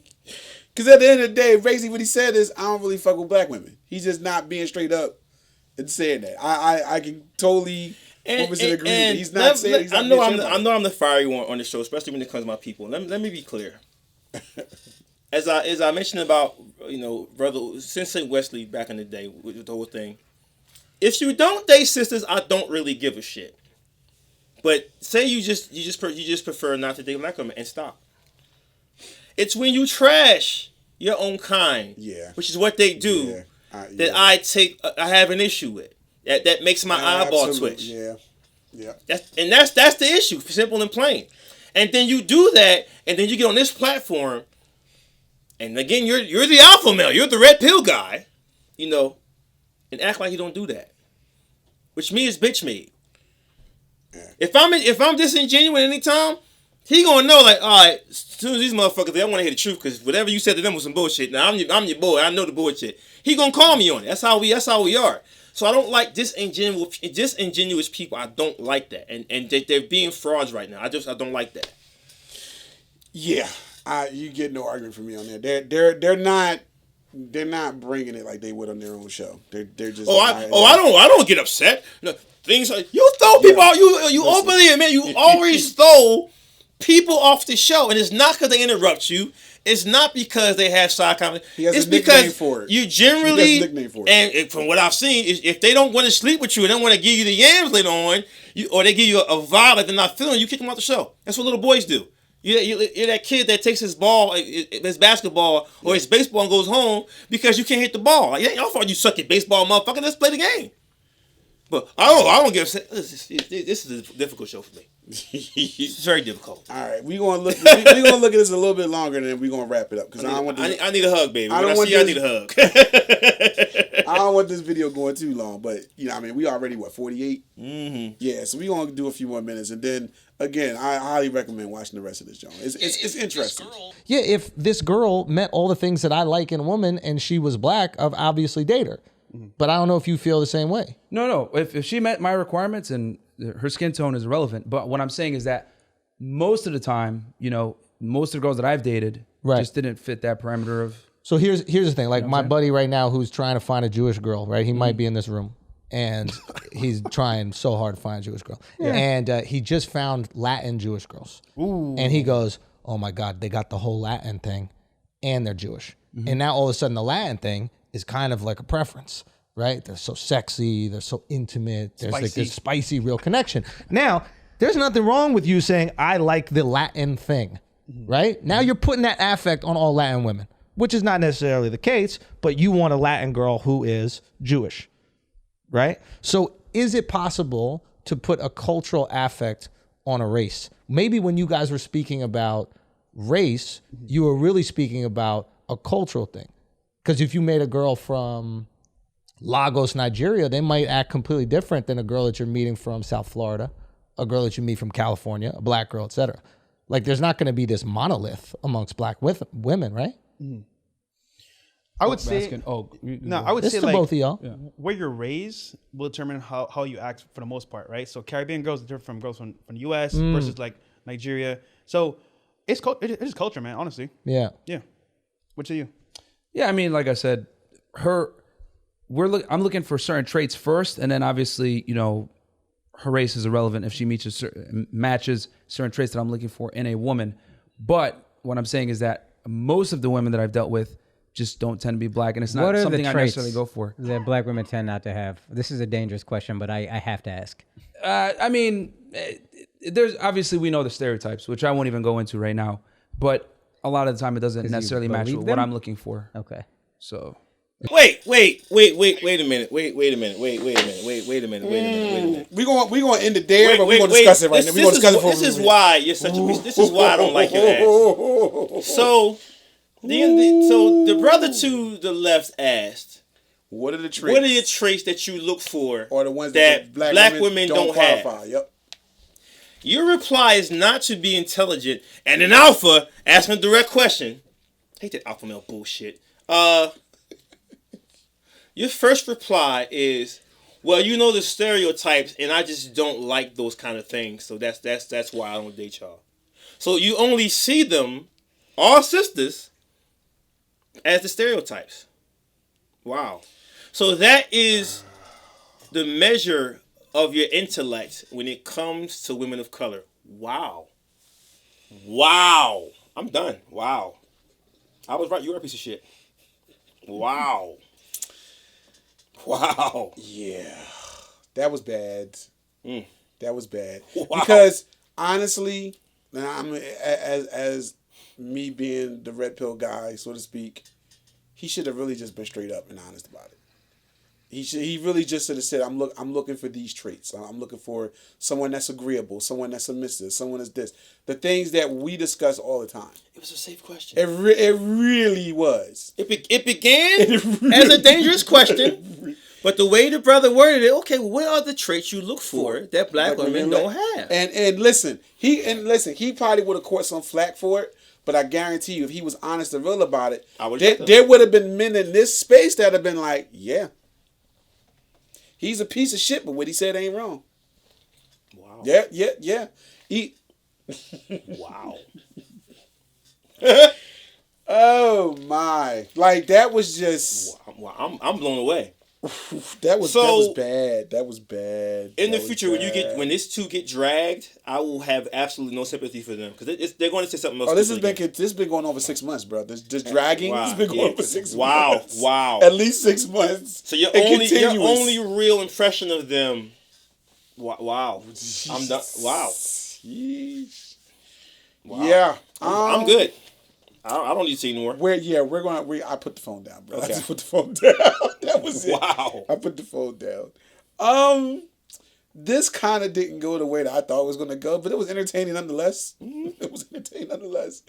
Speaker 1: Because at the end of the day, basically what he said is, I don't really fuck with black women. He's just not being straight up and saying that. I can totally 100% agree. He's not saying. He's not
Speaker 2: I know I'm the fiery one on the show, especially when it comes to my people. Let me be clear. As I mentioned about, you know, brother Sensei Wesley back in the day with the whole thing. If you don't date sisters, I don't really give a shit. But say you just prefer not to date black women, and stop. It's when you trash your own kind, which is what they do, that I have an issue with. That makes my eyeball twitch. Yeah. That's the issue, simple and plain. And then you do that, and then you get on this platform, and again you're the alpha male, you're the red pill guy, you know, and act like you don't do that, which me is bitch made. If I'm disingenuous anytime, he gonna know, like, all right, as soon as these motherfuckers, they don't want to hear the truth, because whatever you said to them was some bullshit. Now I'm your boy, I know the bullshit. He gonna call me on it. That's how we are. So I don't like disingenuous people. I don't like that, and they're being frauds right now. I don't like that.
Speaker 1: Yeah, you get no argument from me on that. They're not bringing it like they would on their own show. They're just.
Speaker 2: I don't get upset. No, things like, you throw people out. You openly admit you always throw people off the show, and it's not because they interrupt you. It's not because they have side comments. It's because you generally, and from what I've seen, is if they don't want to sleep with you and don't want to give you the yams later on, or they give you a vibe that they're not feeling, you kick them out the show. That's what little boys do. You're that kid that takes his ball, his basketball or his baseball, and goes home because you can't hit the ball. Like, y'all thought you suck at baseball, motherfucker. Let's play the game. But I don't give a shit. This is a difficult show for me. It's very difficult.
Speaker 1: All right, we're gonna look at this a little bit longer, and then we're gonna wrap it up, because
Speaker 2: I need a hug, baby. I need a hug.
Speaker 1: I don't want this video going too long, but you know, I mean, we already 48.
Speaker 2: Mm-hmm.
Speaker 1: Yeah, so we're gonna do a few more minutes, and then again, I highly recommend watching the rest of this, John. It's interesting.
Speaker 3: Yeah, if this girl met all the things that I like in a woman and she was black, I'd obviously date her. But I don't know if you feel the same way.
Speaker 4: No. If she met my requirements, and her skin tone is irrelevant. But what I'm saying is that most of the time, you know, most of the girls that I've dated just didn't fit that parameter of. So
Speaker 3: here's the thing. Like, my buddy right now who's trying to find a Jewish girl, right? He might be in this room, and he's trying so hard to find a Jewish girl. Yeah. And he just found Latin Jewish girls. Ooh. And he goes, oh my God, they got the whole Latin thing, and they're Jewish. Mm-hmm. And now all of a sudden the Latin thing is kind of like a preference, right? They're so sexy, they're so intimate, there's like this spicy real connection. Now, there's nothing wrong with you saying, I like the Latin thing. right? Now you're putting that affect on all Latin women, which is not necessarily the case, but you want a Latin girl who is Jewish, right? So is it possible to put a cultural affect on a race? Maybe when you guys were speaking about race, you were really speaking about a cultural thing. Because if you made a girl from Lagos, Nigeria, they might act completely different than a girl that you're meeting from South Florida, a girl that you meet from California, a black girl, etc. Like, there's not going to be this monolith amongst black women, right?
Speaker 5: I would say I would
Speaker 3: This
Speaker 5: say
Speaker 3: to
Speaker 5: like
Speaker 3: both of y'all.
Speaker 5: where you're raised will determine how you act for the most part, right? So Caribbean girls are different from girls from the U.S. versus like Nigeria. So it's just culture, man. Honestly,
Speaker 3: Yeah.
Speaker 5: yeah. What to you?
Speaker 4: Yeah, I mean, like I said, I'm looking for certain traits first, and then obviously, you know, her race is irrelevant if she matches certain traits that I'm looking for in a woman. But what I'm saying is that most of the women that I've dealt with just don't tend to be black, and it's not something I necessarily go for.
Speaker 6: That black women tend not to have? This is a dangerous question, but I have to ask.
Speaker 4: I mean, there's obviously we know the stereotypes, which I won't even go into right now, but a lot of the time it doesn't necessarily match with what I'm looking for.
Speaker 6: Okay.
Speaker 4: So
Speaker 2: Wait a minute. Wait a minute.
Speaker 1: We're going to end it there, but we're going to discuss it right now. We're going to discuss it for
Speaker 2: This is why you're such a. This is why I don't like your ass. So, the brother to the left asked,
Speaker 1: What are the traits?
Speaker 2: "What are your traits that you look for,
Speaker 1: or the ones
Speaker 2: that
Speaker 1: black
Speaker 2: women don't
Speaker 1: qualify?
Speaker 2: have?"
Speaker 1: Yep.
Speaker 2: Your reply is not to be intelligent and an alpha asking a direct question. I hate that alpha male bullshit. Your first reply is, "Well, you know the stereotypes, and I just don't like those kind of things. So that's why I don't date y'all." So you only see them, all sisters, as the stereotypes. Wow. So that is the measure of your intellect when it comes to women of color. Wow. I'm done. Wow. I was right. You're a piece of shit. Wow.
Speaker 1: Yeah. That was bad. That was bad.
Speaker 2: Wow.
Speaker 1: Because honestly, I'm as me being the red pill guy, so to speak, he should have really just been straight up and honest about it. He really just should have said, I'm looking for these traits. I'm looking for someone that's agreeable, someone that's submissive, someone that's this. The things that we discuss all the time.
Speaker 2: It was a safe question.
Speaker 1: It really was.
Speaker 2: It began as a dangerous question, but the way the brother worded it, okay, what are the traits you look for that black women don't have?
Speaker 1: And listen, he probably would have caught some flack for it, but I guarantee you, if he was honest and real about it, there would have been men in this space that have been like, yeah. He's a piece of shit, but what he said ain't wrong.
Speaker 2: Wow.
Speaker 1: Yeah.
Speaker 2: Wow.
Speaker 1: Oh my! Like that was just.
Speaker 2: Wow. I'm blown away.
Speaker 1: That was bad. That was bad.
Speaker 2: In the future, when these two get dragged, I will have absolutely no sympathy for them because they're going to say something else.
Speaker 1: Oh, this has been going on for 6 months, bro. This dragging has been going on for 6 months.
Speaker 2: Wow.
Speaker 1: At least 6 months.
Speaker 2: So your only real impression of them. Wow. I'm done. Wow.
Speaker 1: Jeez.
Speaker 2: Wow.
Speaker 1: Yeah.
Speaker 2: I'm good. I don't need to see anymore.
Speaker 1: I put the phone down, bro.
Speaker 2: Okay.
Speaker 1: I just put the phone down. That was it.
Speaker 2: Wow.
Speaker 1: I put the phone down. This kind of didn't go the way that I thought it was going to go, but it was entertaining nonetheless. It was entertaining nonetheless.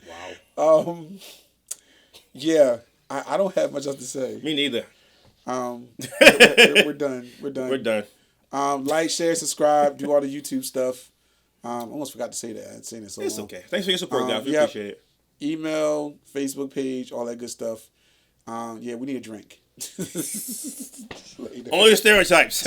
Speaker 2: Wow.
Speaker 1: Yeah. I don't have much else to say.
Speaker 2: Me neither.
Speaker 1: We're done.
Speaker 2: We're done.
Speaker 1: Like, share, subscribe, do all the YouTube stuff. Almost forgot to say that. I hadn't seen it so long.
Speaker 2: It's okay. Thanks for your support, guys. We appreciate it.
Speaker 1: Email, Facebook page, all that good stuff. Yeah, we need a drink.
Speaker 2: Only the stereotypes.